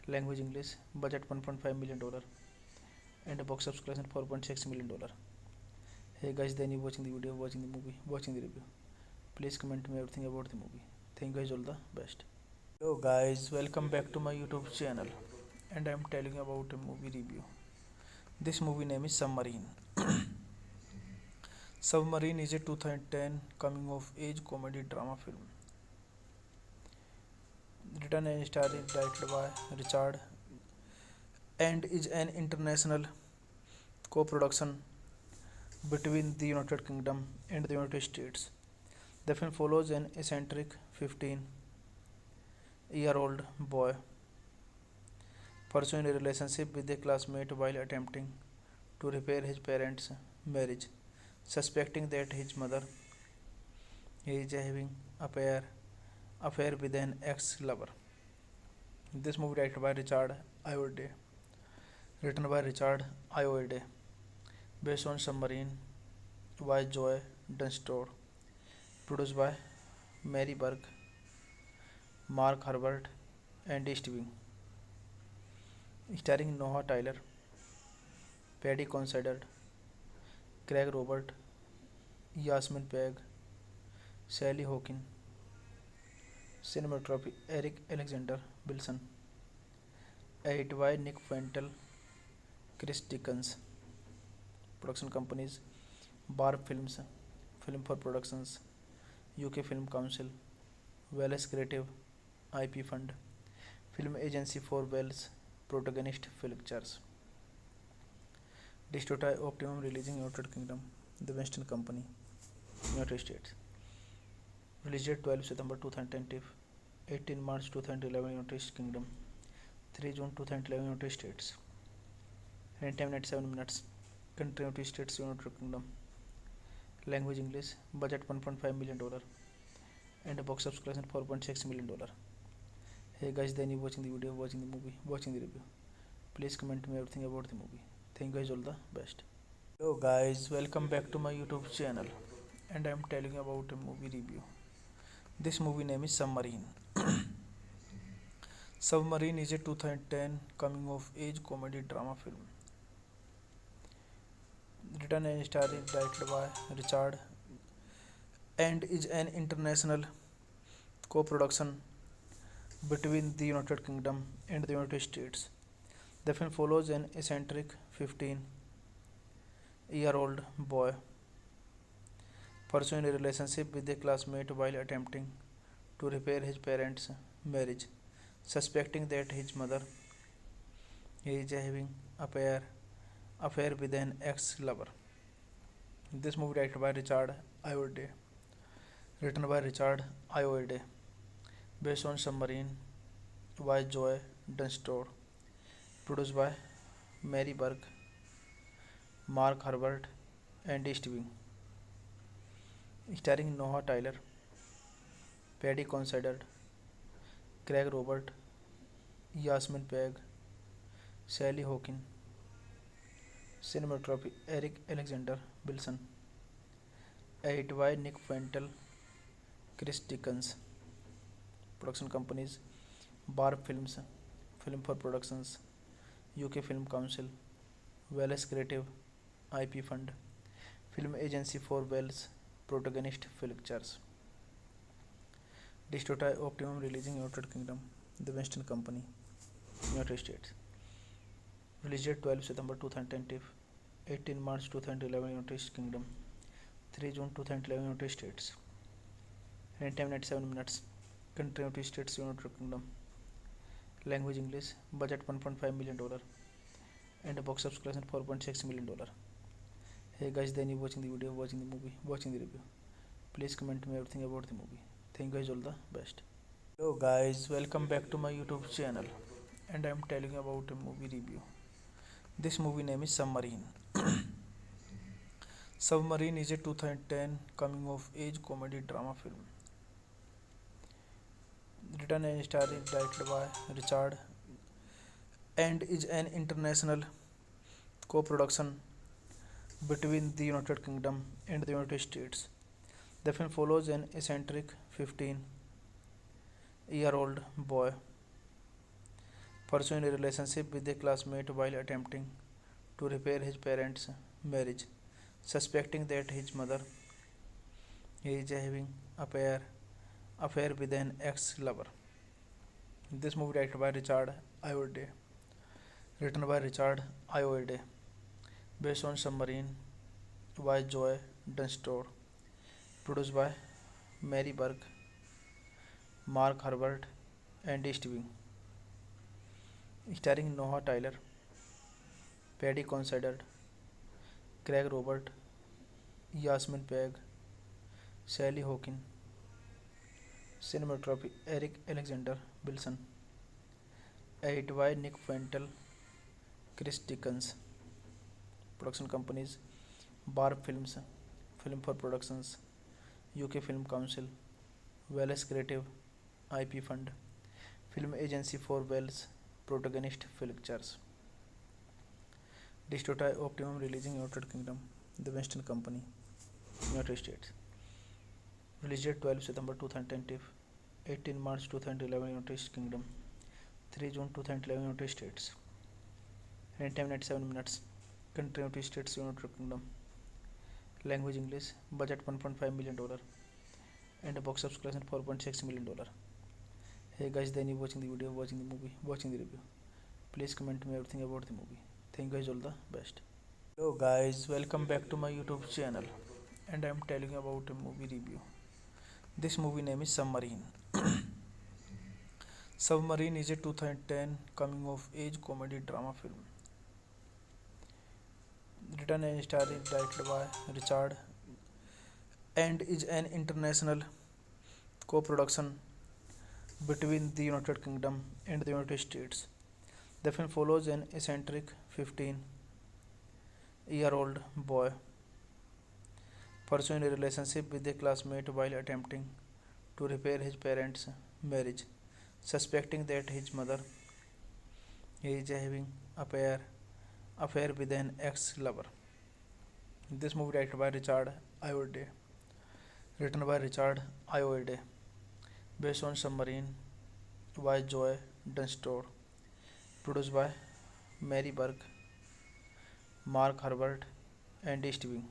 Language English. Budget $1.5 million. And a box office collection $4.6 million. Hey guys, then you watching the video, watching the movie, watching the review. Please comment me everything about the movie. Thank you guys, all the best. Hello guys, welcome back to my YouTube channel. and I am telling you about a movie review. This movie name is Submarine. Submarine is a 2010 coming of age comedy drama film written and starring directed by Richard and is an international co-production between the United Kingdom and the United States. The film follows an eccentric 15-year-old boy pursuing a relationship with a classmate while attempting to repair his parents' marriage, suspecting that his mother is having affair affair with an ex-lover. This movie directed by Richard Ayoade, written by Richard Ayoade, based on Submarine by Joy Dunstore, produced by Mary Burke, Mark Herbert, and Stevie, starring Noah Tyler, Paddy Considine, Craig Robert, Yasmin Peg, Sally Hawkins, cinematography Eric Alexander Wilson, edited by Nick Fentel, Chris Dickens, production companies Barb Films, Film for Productions, UK Film Council, Wales Creative IP Fund, Film Agency for Wales, Protagonist Pictures, Distributor Optimum releasing United Kingdom, The Western Company, United States. Released date 12 September 2010, 18 March 2011 United Kingdom, 3 June 2011 United States. Running time 97 minutes. Country United States, United Kingdom. Language English. Budget $1.5 million and a box office collection $4.6 million. Hey guys, then you watching the video, watching the movie, watching the review. Please comment me everything about the movie. Thank you guys, all the best. Hello guys, welcome back to my YouTube channel, and I am telling you about a movie review. This movie name is Submarine. Submarine is a 2010 coming of age comedy drama film written and directed by Richard and is an international co-production between the United Kingdom and the United States. The film follows an eccentric 15-year-old boy pursuing a relationship with a classmate while attempting to repair his parents' marriage, suspecting that his mother is having affair with an ex-lover. This movie directed by Richard Ayoade, written by Richard Ayoade, based on Submarine by Joy Dunstore, produced by Mary Burke, Mark Herbert, and Stevie, starring Noah Tyler, Paddy Considine, Craig Robert, Yasmin Peg, Sally Hawkins, cinematography Eric Alexander Wilson, edited by Nick Fentel, Chris Dickens, production companies Barb Films, Film for Productions, UK Film Council, Wales Creative IP Fund, Film Agency for Wales, Protagonist Pictures, Distributor Optimum releasing United Kingdom, The Western Company, United States. Released date 12 September 2010, 18 March 2011 United Kingdom, 3 June 2011 United States. Running time 97 minutes. Country United States, United Kingdom. Language English. Budget $1.5 million and a box office collection $4.6 million. Hey guys, then you watching the video, watching the movie, watching the review. Please comment me everything about the movie. Thank you guys, all the best. Hello guys, welcome back to my YouTube channel, and I am telling you about a movie review. This movie name is Submarine. Submarine is a 2010 coming of age comedy drama film written and directed by Richard and is an international co-production between the United Kingdom and the United States. The film follows an eccentric 15-year-old boy pursuing a relationship with a classmate while attempting to repair his parents' marriage, suspecting that his mother is having affair with an ex-lover. This movie directed by Richard Ayoade, written by Richard Ayoade, based on Submarine by Joy Dunstore, produced by Mary Burke, Mark Herbert, and Steven, starring Noah Tyler, Paddy Considine, Craig Robert, Yasmin Peg, Sally Hawkins, cinematography Eric Alexander Wilson, edited by Nick Fentel, Chris Dickens, production companies Barb Films, Film for Productions, UK Film Council, Wales Creative, IP Fund, Film Agency for Wales, Protagonist Pictures, Distributed Optimum releasing United Kingdom, The Western Company, United States. Released 12 September 2020, 18 March 2011 United Kingdom, 3 June 2011 United States. Runtime 97 minutes. Country United States, United Kingdom. Language English. Budget $1.5 million. And a box office collection $4.6 million. Hey guys, then you watching the video, watching the movie, watching the review. Please comment me everything about the movie. Thank you guys, all the best. Hello guys, welcome back to my YouTube channel. And I am telling you about a movie review. This movie name is Submarine. Submarine is a 2010 coming of age comedy drama film. Written and starring directed by Richard and is an international co-production between the United Kingdom and the United States. The film follows an eccentric 15-year-old boy pursuing a relationship with a classmate while attempting to repair his parents' marriage, suspecting that his mother is having affair with an ex-lover. This movie directed by Richard Ayoade, written by Richard Ayoade, based on Submarine by Joy Dunstore, produced by Mary Burke, Mark Herbert, and Steven,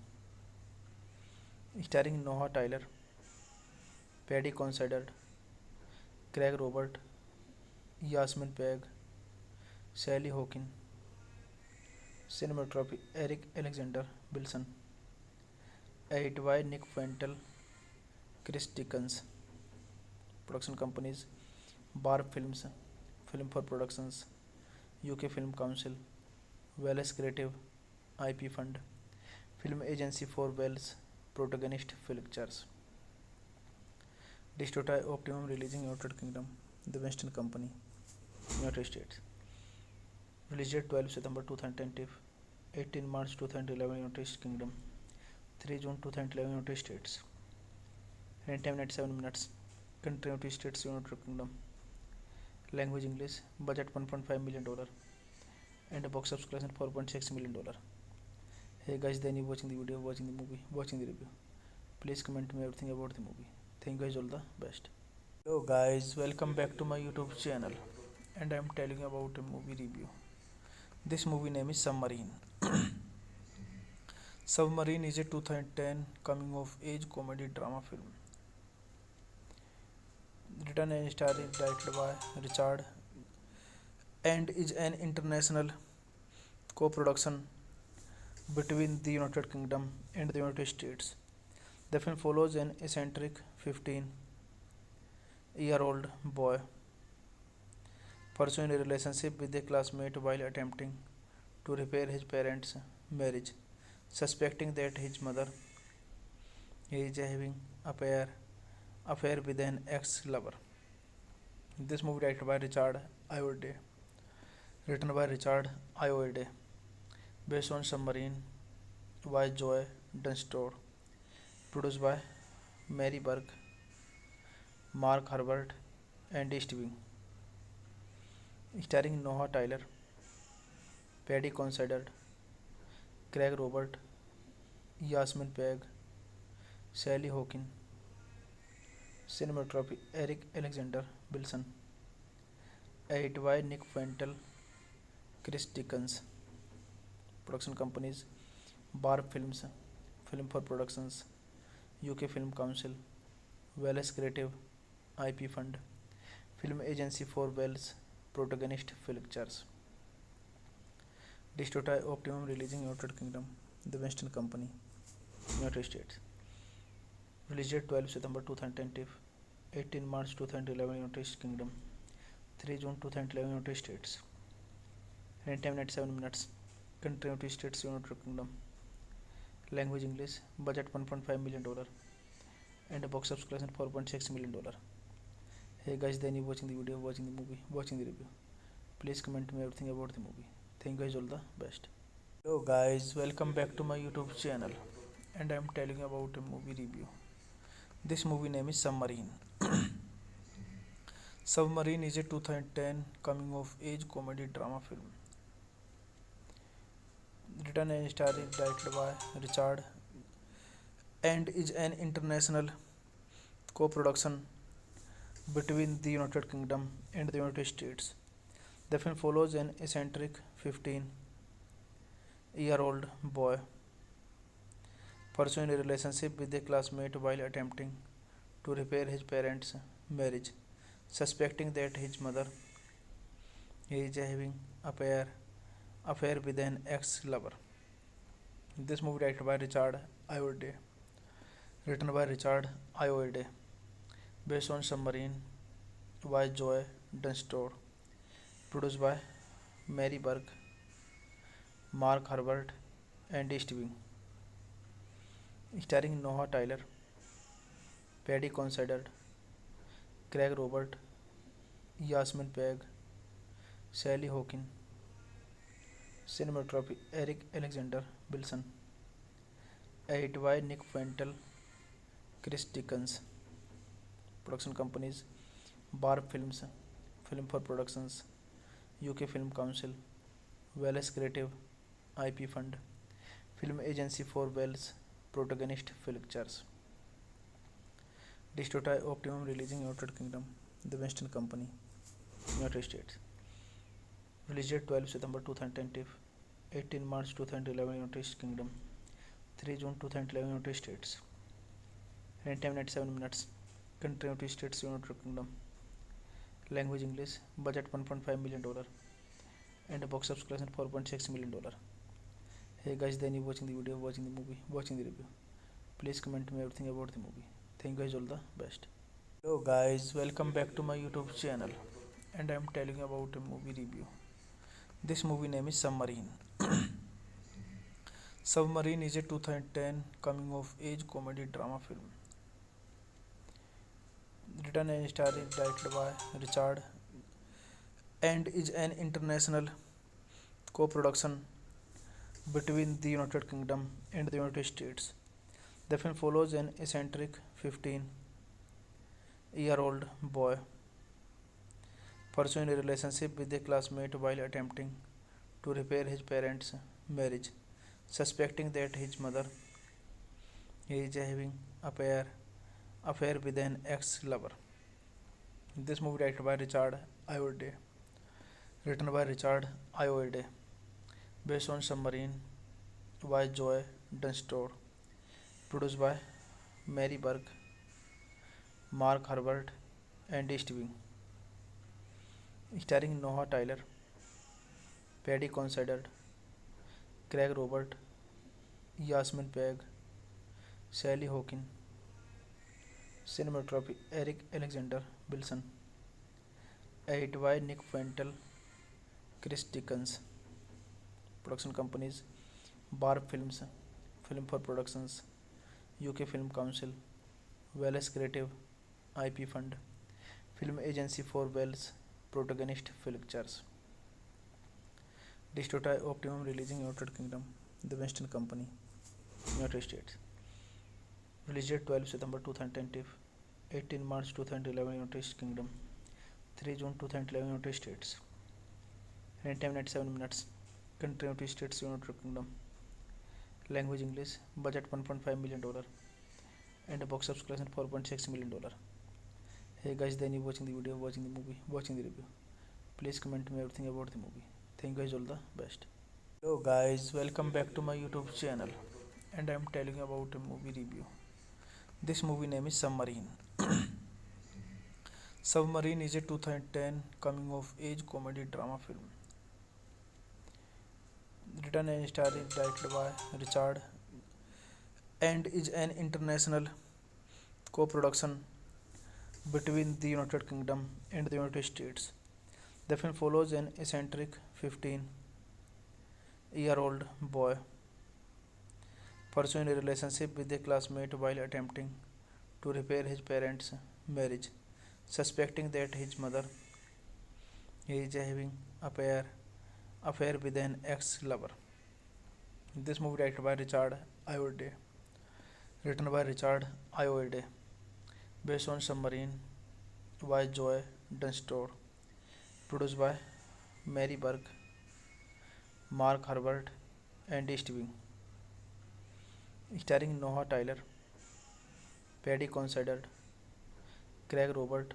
starring Noah Tyler, Paddy Considine, Craig Robert, Yasmin Peg, Sally Hawkins, cinematography Eric Alexander Wilson, edited by Nick Fentel, Chris Dickens, production companies Barb Films, Film for Productions, UK Film Council, Wales Creative, IP Fund, Film Agency for Wales, Protagonist Pictures. Distributed Optimum releasing United Kingdom, The Western Company, United States. Released 12 September 2020, 18 March 2011 United Kingdom, 3 June 2011 United States. Runtime 97 minutes. Country United States, United Kingdom. Language English. Budget $1.5 million. And a box office collection $4.6 million. Hey guys, then you watching the video, watching the movie, watching the review. Please comment me everything about the movie. Thank you guys, all the best. Hello guys, welcome back to my YouTube channel. And I am telling you about a movie review. This movie name is Submarine. Submarine is a 2010 coming of age comedy drama film. Written and starring directed by Richard and is an international co-production between the United Kingdom and the United States. The film follows an eccentric 15-year-old boy pursuing a relationship with a classmate while attempting to repair his parents' marriage, suspecting that his mother is having affair with an ex-lover. This movie directed by Richard Ayoade, written by Richard Ayoade, based on Submarine by Joy Dunstore, produced by Mary Burke, Mark Herbert, and Steven, starring Noah Tyler, Paddy Considine, Craig Robert, Yasmin Peg, Sally Hawkins, cinematography Eric Alexander Wilson, edited by Nick Fentel, Chris Dickens, production companies Barb Films, Film for Productions, UK Film Council, Wales Creative, IP Fund, Film Agency for Wales, Protagonist Pictures. Distributor Optimum releasing United Kingdom, The Western Company, United States. Released 12 September 2010, 18 March 2011 United Kingdom, 3 June 2011 United States. Running time 97 minutes. Country United States, United Kingdom. Language English. Budget $1.5 million and a box office collection $4.6 million. Hey guys, then you watching the video, watching the movie, watching the review. Please comment me everything about the movie. Thank you guys, all the best. Hello guys, welcome back to my YouTube channel, and I am telling you about a movie review. This movie name is Submarine. Submarine is a 2010 coming of age comedy drama film. Written and starring directed by Richard and is an international co-production between the United Kingdom and the United States. The film follows an eccentric 15-year-old boy pursuing a relationship with a classmate while attempting to repair his parents' marriage, suspecting that his mother is having affair with an ex-lover. This movie directed by Richard Ayoade, written by Richard Ayoade, based on Submarine by Joe Dunstore, produced by Mary Burke, Mark Herbert, and Stevie, starring Noah Tyler, Paddy Considine, Craig Robert, Yasmin Peg, Sally Hawkins. Cinematography Eric Alexander Wilson. Edit by Nick Fentel, Chris Dickens. Production companies Bar Films, Film for Productions, UK Film Council, Wales Creative, IP Fund, Film Agency for Wales, Protagonist Pictures. Distributor Optimum releasing United Kingdom, The Western Company, United States. Released 12 September 2010, 18 March 2011 United Kingdom, 3 June 2011 United States. Running time 97 minutes. Country United States, United Kingdom. Language English. Budget $1.5 million and a box office collection $4.6 million. Hey guys, then you watching the video, watching the movie, watching the review. Please comment me everything about the movie. Thank you guys, all the best. Hello guys, welcome back to my YouTube channel, and I am telling you about a movie review. This movie name is Submarine. Submarine is a 2010 coming of age comedy drama film. Written and directed by Richard and is an international co-production between the United Kingdom and the United States. The film follows an eccentric 15-year-old boy pursuing a relationship with a classmate while attempting to repair his parents' marriage, suspecting that his mother is having affair with an ex-lover. This movie directed by Richard Ayoade, written by Richard Ayoade, based on Submarine by Joe Dunstore, produced by Mary Burke, Mark Herbert, and Stevie, starring Noah Tyler, Paddy Considine, Craig Robert, Yasmin Peg, Sally Hawkins. Cinematography Eric Alexander Wilson. Edit by Nick Fentel, Chris Dickens. Production companies Bar Films, Film for Productions, UK Film Council, Wales Creative, IP Fund, Film Agency for Wales, Protagonist Pictures. Distributor Optimum releasing United Kingdom, The Western Company, United States. Released 12 September 2010, 18 March 2011 United Kingdom, 3 June 2011 United States. Running time 97 minutes. Country United States, United Kingdom. Language English. Budget $1.5 million and a box office collection $4.6 million. Hey guys, then you watching the video, watching the movie, watching the review. Please comment me everything about the movie. Thank you guys, all the best. Hello guys, welcome back to my YouTube channel, and I am telling you about a movie review. This movie name is Submarine. Submarine is a 2010 coming of age comedy drama film. written and starring directed by Richard and is an international co-production between the United Kingdom and the United States. The film follows an eccentric 15-year-old boy pursuing a relationship with a classmate while attempting to repair his parents' marriage, suspecting that his mother is having affair with an ex-lover. This movie directed by Richard Ayoade, written by Richard Ayoade, based on Submarine by Joy Dunstore, produced by Mary Burke, Mark Herbert, and Stevie, starring Noah Tyler, Paddy Considine, Craig Robert,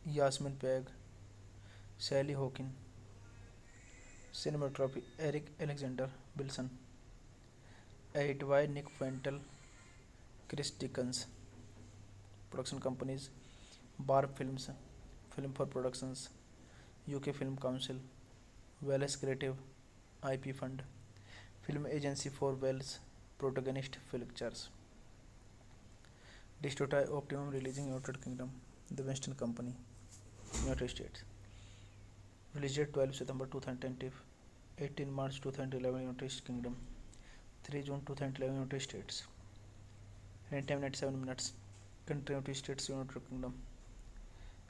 Yasmin Peg, Sally Hawkins, cinematography Eric Alexander Wilson, edited by Nick Fentel, Chris Dickens, production companies Barb Films, Film for Productions, UK Film Council, Wales Creative IP Fund, Film Agency for Wales, Protagonist Pictures, Distributor Optimum releasing United Kingdom, The Western Company, United States. Released 12 September 2010, 18 March 2011 United Kingdom, 3 June 2011 United States. Runtime 97 minutes. Country United States, United Kingdom.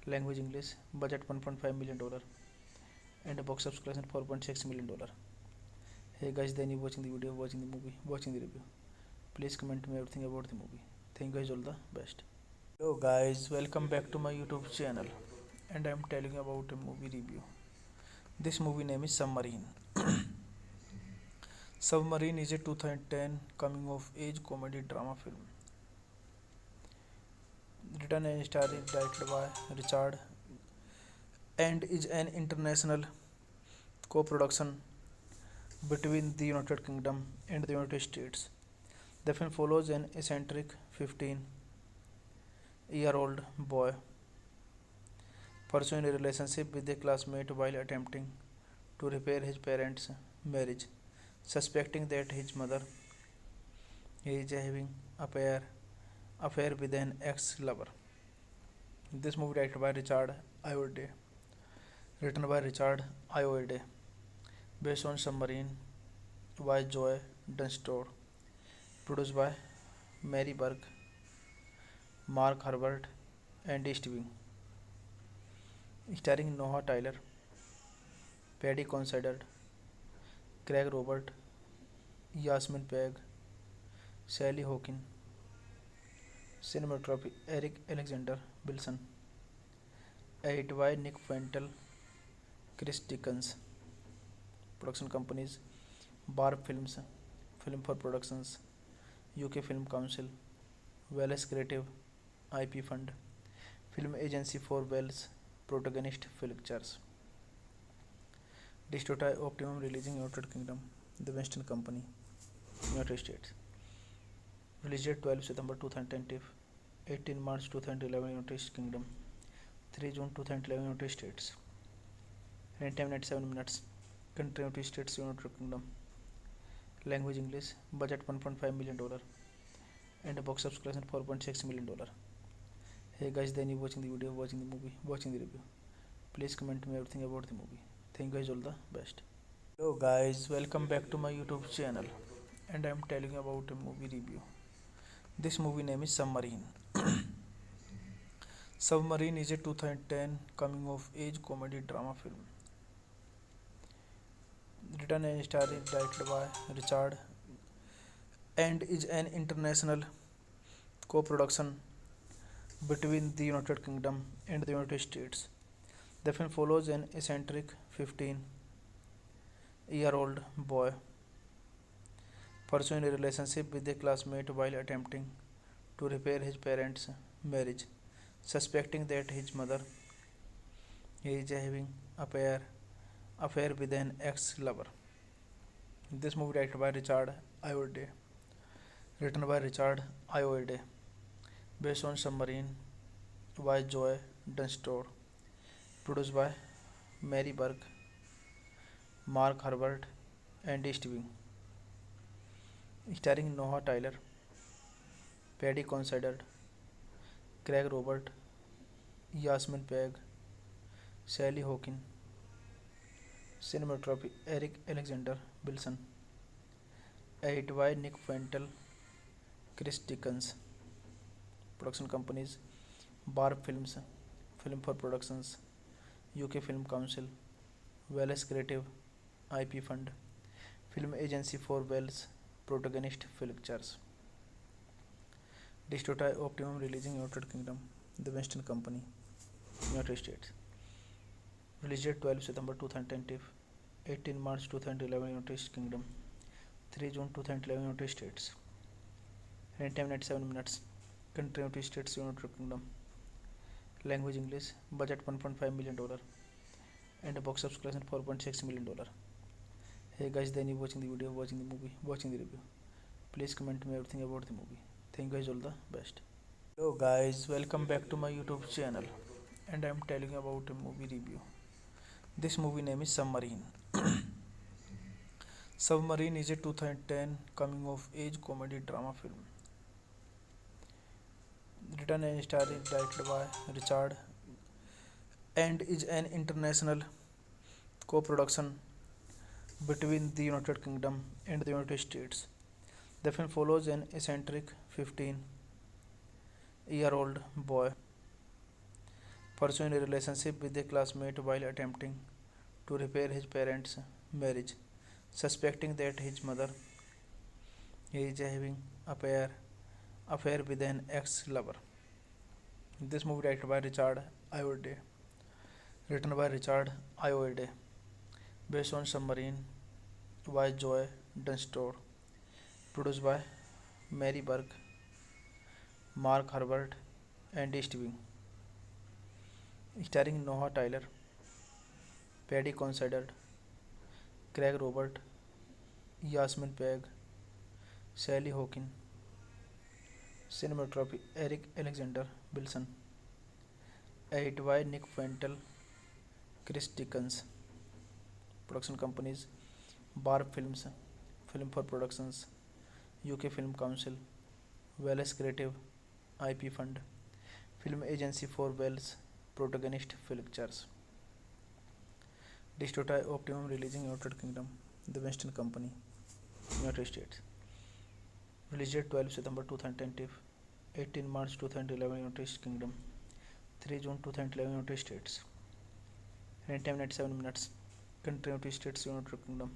Language English. Budget $1.5 million and a box office collection $4.6 million. Hey guys, then you watching the video, watching the movie, watching the review. Please comment me everything about the movie. Thank you guys, all the best. Hello guys, welcome back to my YouTube channel, and I am telling you about a movie review. This movie name is Submarine. Submarine is a 2010 coming of age comedy drama film. Written and directed by Richard and is an international co-production between the United Kingdom and the United States. The film follows an eccentric 15-year-old boy pursuing a relationship with a classmate while attempting to repair his parents' marriage, suspecting that his mother is having affair with an ex-lover. This movie directed by Richard Ayoade, written by Richard Ayoade, based on Submarine by Joy Dunstore, produced by Mary Burke, Mark Herbert, and Stevie, starring Noah Tyler, Paddy Considine, Craig Robert, Yasmin Peg, Sally Hawkins, cinematography Eric Alexander Wilson, edited by Nick Fentel, Chris Dickens, production companies Barb Films, Film for Productions, UK Film Council, Wales Creative IP Fund, Film Agency for Wales, Protagonist Pictures, Distributor Optimum releasing United Kingdom, The Western Company, United States. Released 12 September 2010, 18 March 2011 United Kingdom, 3 June 2011 United States. Runtime 97 minutes. Country United States, United Kingdom. Language English. Budget $1.5 million and a box office collection $4.6 million. Hey guys, then you watching the video, watching the movie, watching the review. Please comment me everything about the movie. Thank you guys, all the best. Hello guys, welcome back to my YouTube channel, and I am telling you about a movie review. This movie name is Submarine. Submarine is a 2010 coming of age comedy drama film. Written and directed by Richard and is an international co-production between the United Kingdom and the United States. The film follows an eccentric 15-year-old boy pursuing a relationship with a classmate while attempting to repair his parents' marriage, suspecting that his mother is having affair with an ex-lover. This movie directed by Richard Ayoade, written by Richard Ayoade, based on Submarine by Joy Dunstore, produced by Mary Burke, Mark Herbert, and East Wing, starring Noah Tyler, Paddy Considine, Craig Robert, Yasmin Peg, Sally Hawkins, cinematography Eric Alexander Wilson, edited by Nick Fentel, Chris Dickens, production companies Barb Films, Film for Productions, UK Film Council, Wales Creative, IP Fund, Film Agency for Wales, Protagonist Pictures, Distributor Optimum releasing United Kingdom, The Western Company, United States. Released 12 September 2020, 18 March 2011 United Kingdom, 3 June 2011 United States. Running time 97 minutes. Country United States, United Kingdom. Language English. Budget $1.5 million and box office collection $4.6 million. Hey guys, then you watching the video, watching the movie, watching the review. Please comment me everything about the movie. Thank you guys, all the best. Hello guys, welcome back to my YouTube channel, and I am telling you about a movie review. This movie name is Submarine. Submarine is a 2010 coming of age comedy drama film. Written and starring directed by Richard and is an international co-production between the United Kingdom and the United States. The film follows an eccentric 15-year-old boy pursuing a relationship with a classmate while attempting to repair his parents' marriage, suspecting that his mother is having affair with an ex-lover. This movie directed by Richard Ayoade, written by Richard Ayoade, based on Submarine by Joe Dunstore, produced by Mary Burke, Mark Herbert, and East Wing, starring Noah Tyler, Paddy Considine, Craig Robert, Yasmin Peg, Sally Hawkins, cinematography Eric Alexander Wilson, edited by Nick Fentel, Chris Dickens, production companies Barb Films, Film for Productions, UK Film Council, Wales Creative, IP Fund, Film Agency for Wales, Protagonist Pictures, Distributor Optimum releasing United Kingdom, The Western Company, United States. Released 12 September 2020, 18 March 2011 United Kingdom, 3 June 2011 United States. Running time 97 minutes. Country United States, United Kingdom.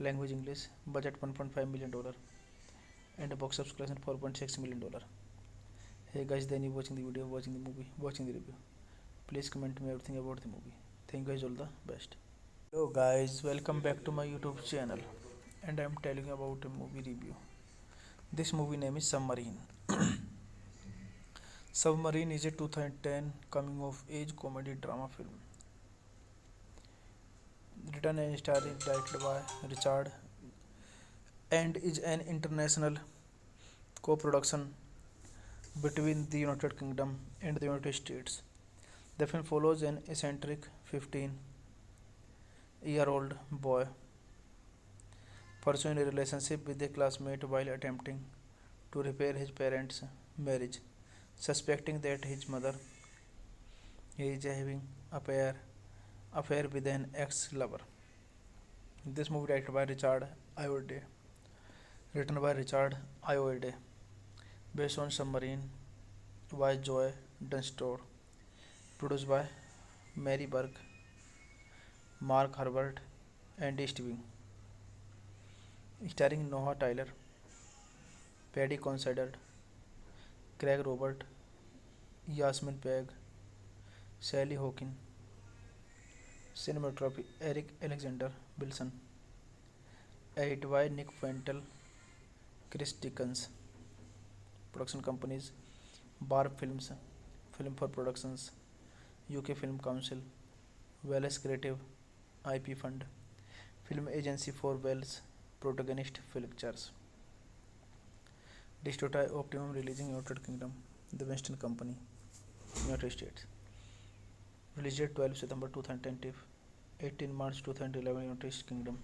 Language English. Budget $1.5 million and box office collection $4.6 million. Hey guys, then you watching the video, watching the movie, watching the review. Please comment me everything about the movie. Thank you guys, all the best. Hello guys, welcome back to my YouTube channel, and I am telling you about a movie review. This movie name is Submarine. Submarine is a 2010 coming of age comedy drama film. Written and starring directed by Richard and is an international co-production between the United Kingdom and the United States. The film follows an eccentric 15-year-old boy pursuing a relationship with a classmate while attempting to repair his parents' marriage, suspecting that his mother is having Language English. Budget $1.5 million and box office collection $4.6 million. Hey guys, then you watching the video, watching the movie, watching the review. Please comment me everything about the movie. Thank you guys, all the best. Hello guys, welcome back to my YouTube channel, and I am telling you about a movie review. This movie name is Submarine. Submarine is a 2010 coming of age comedy drama film. Written and starring directed by Richard and is an international co-production between the United Kingdom and the United States. The film follows an eccentric 15-year-old boy pursuing a relationship with a classmate while attempting to repair his parents' marriage, suspecting that his mother is having affair with an ex-lover. This movie directed by Richard Ayoade, written by Richard Ayoade, based on Submarine by Joe Dunstore, produced by Mary Burke, Mark Herbert, and East Wing, starring Noah Tyler, Paddy Considine, Craig Robert, Yasmin Peg, Sally Hawkins, cinematography Eric Alexander Wilson, edited by Nick Fentel, Chris Dickens, production companies Barb Films, Film for Productions, UK Film Council, Wales Creative, IP Fund, Film Agency for Wales, Protagonist Pictures, Distributor Optimum releasing United Kingdom, The Western Company, United States. Released 12 September 2020, 18 March 2011 United Kingdom,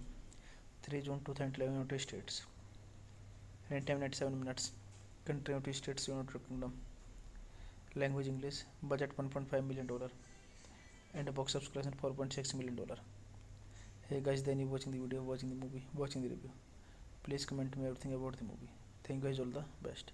3 June 2011, United States. Running time 97 minutes. Country United States, United Kingdom. Language English. Budget $1.5 million. And a box office collection $4.6 million. Hey guys, then you watching the video, watching the movie, watching the review. Please comment me everything about the movie. Thank you guys, all the best.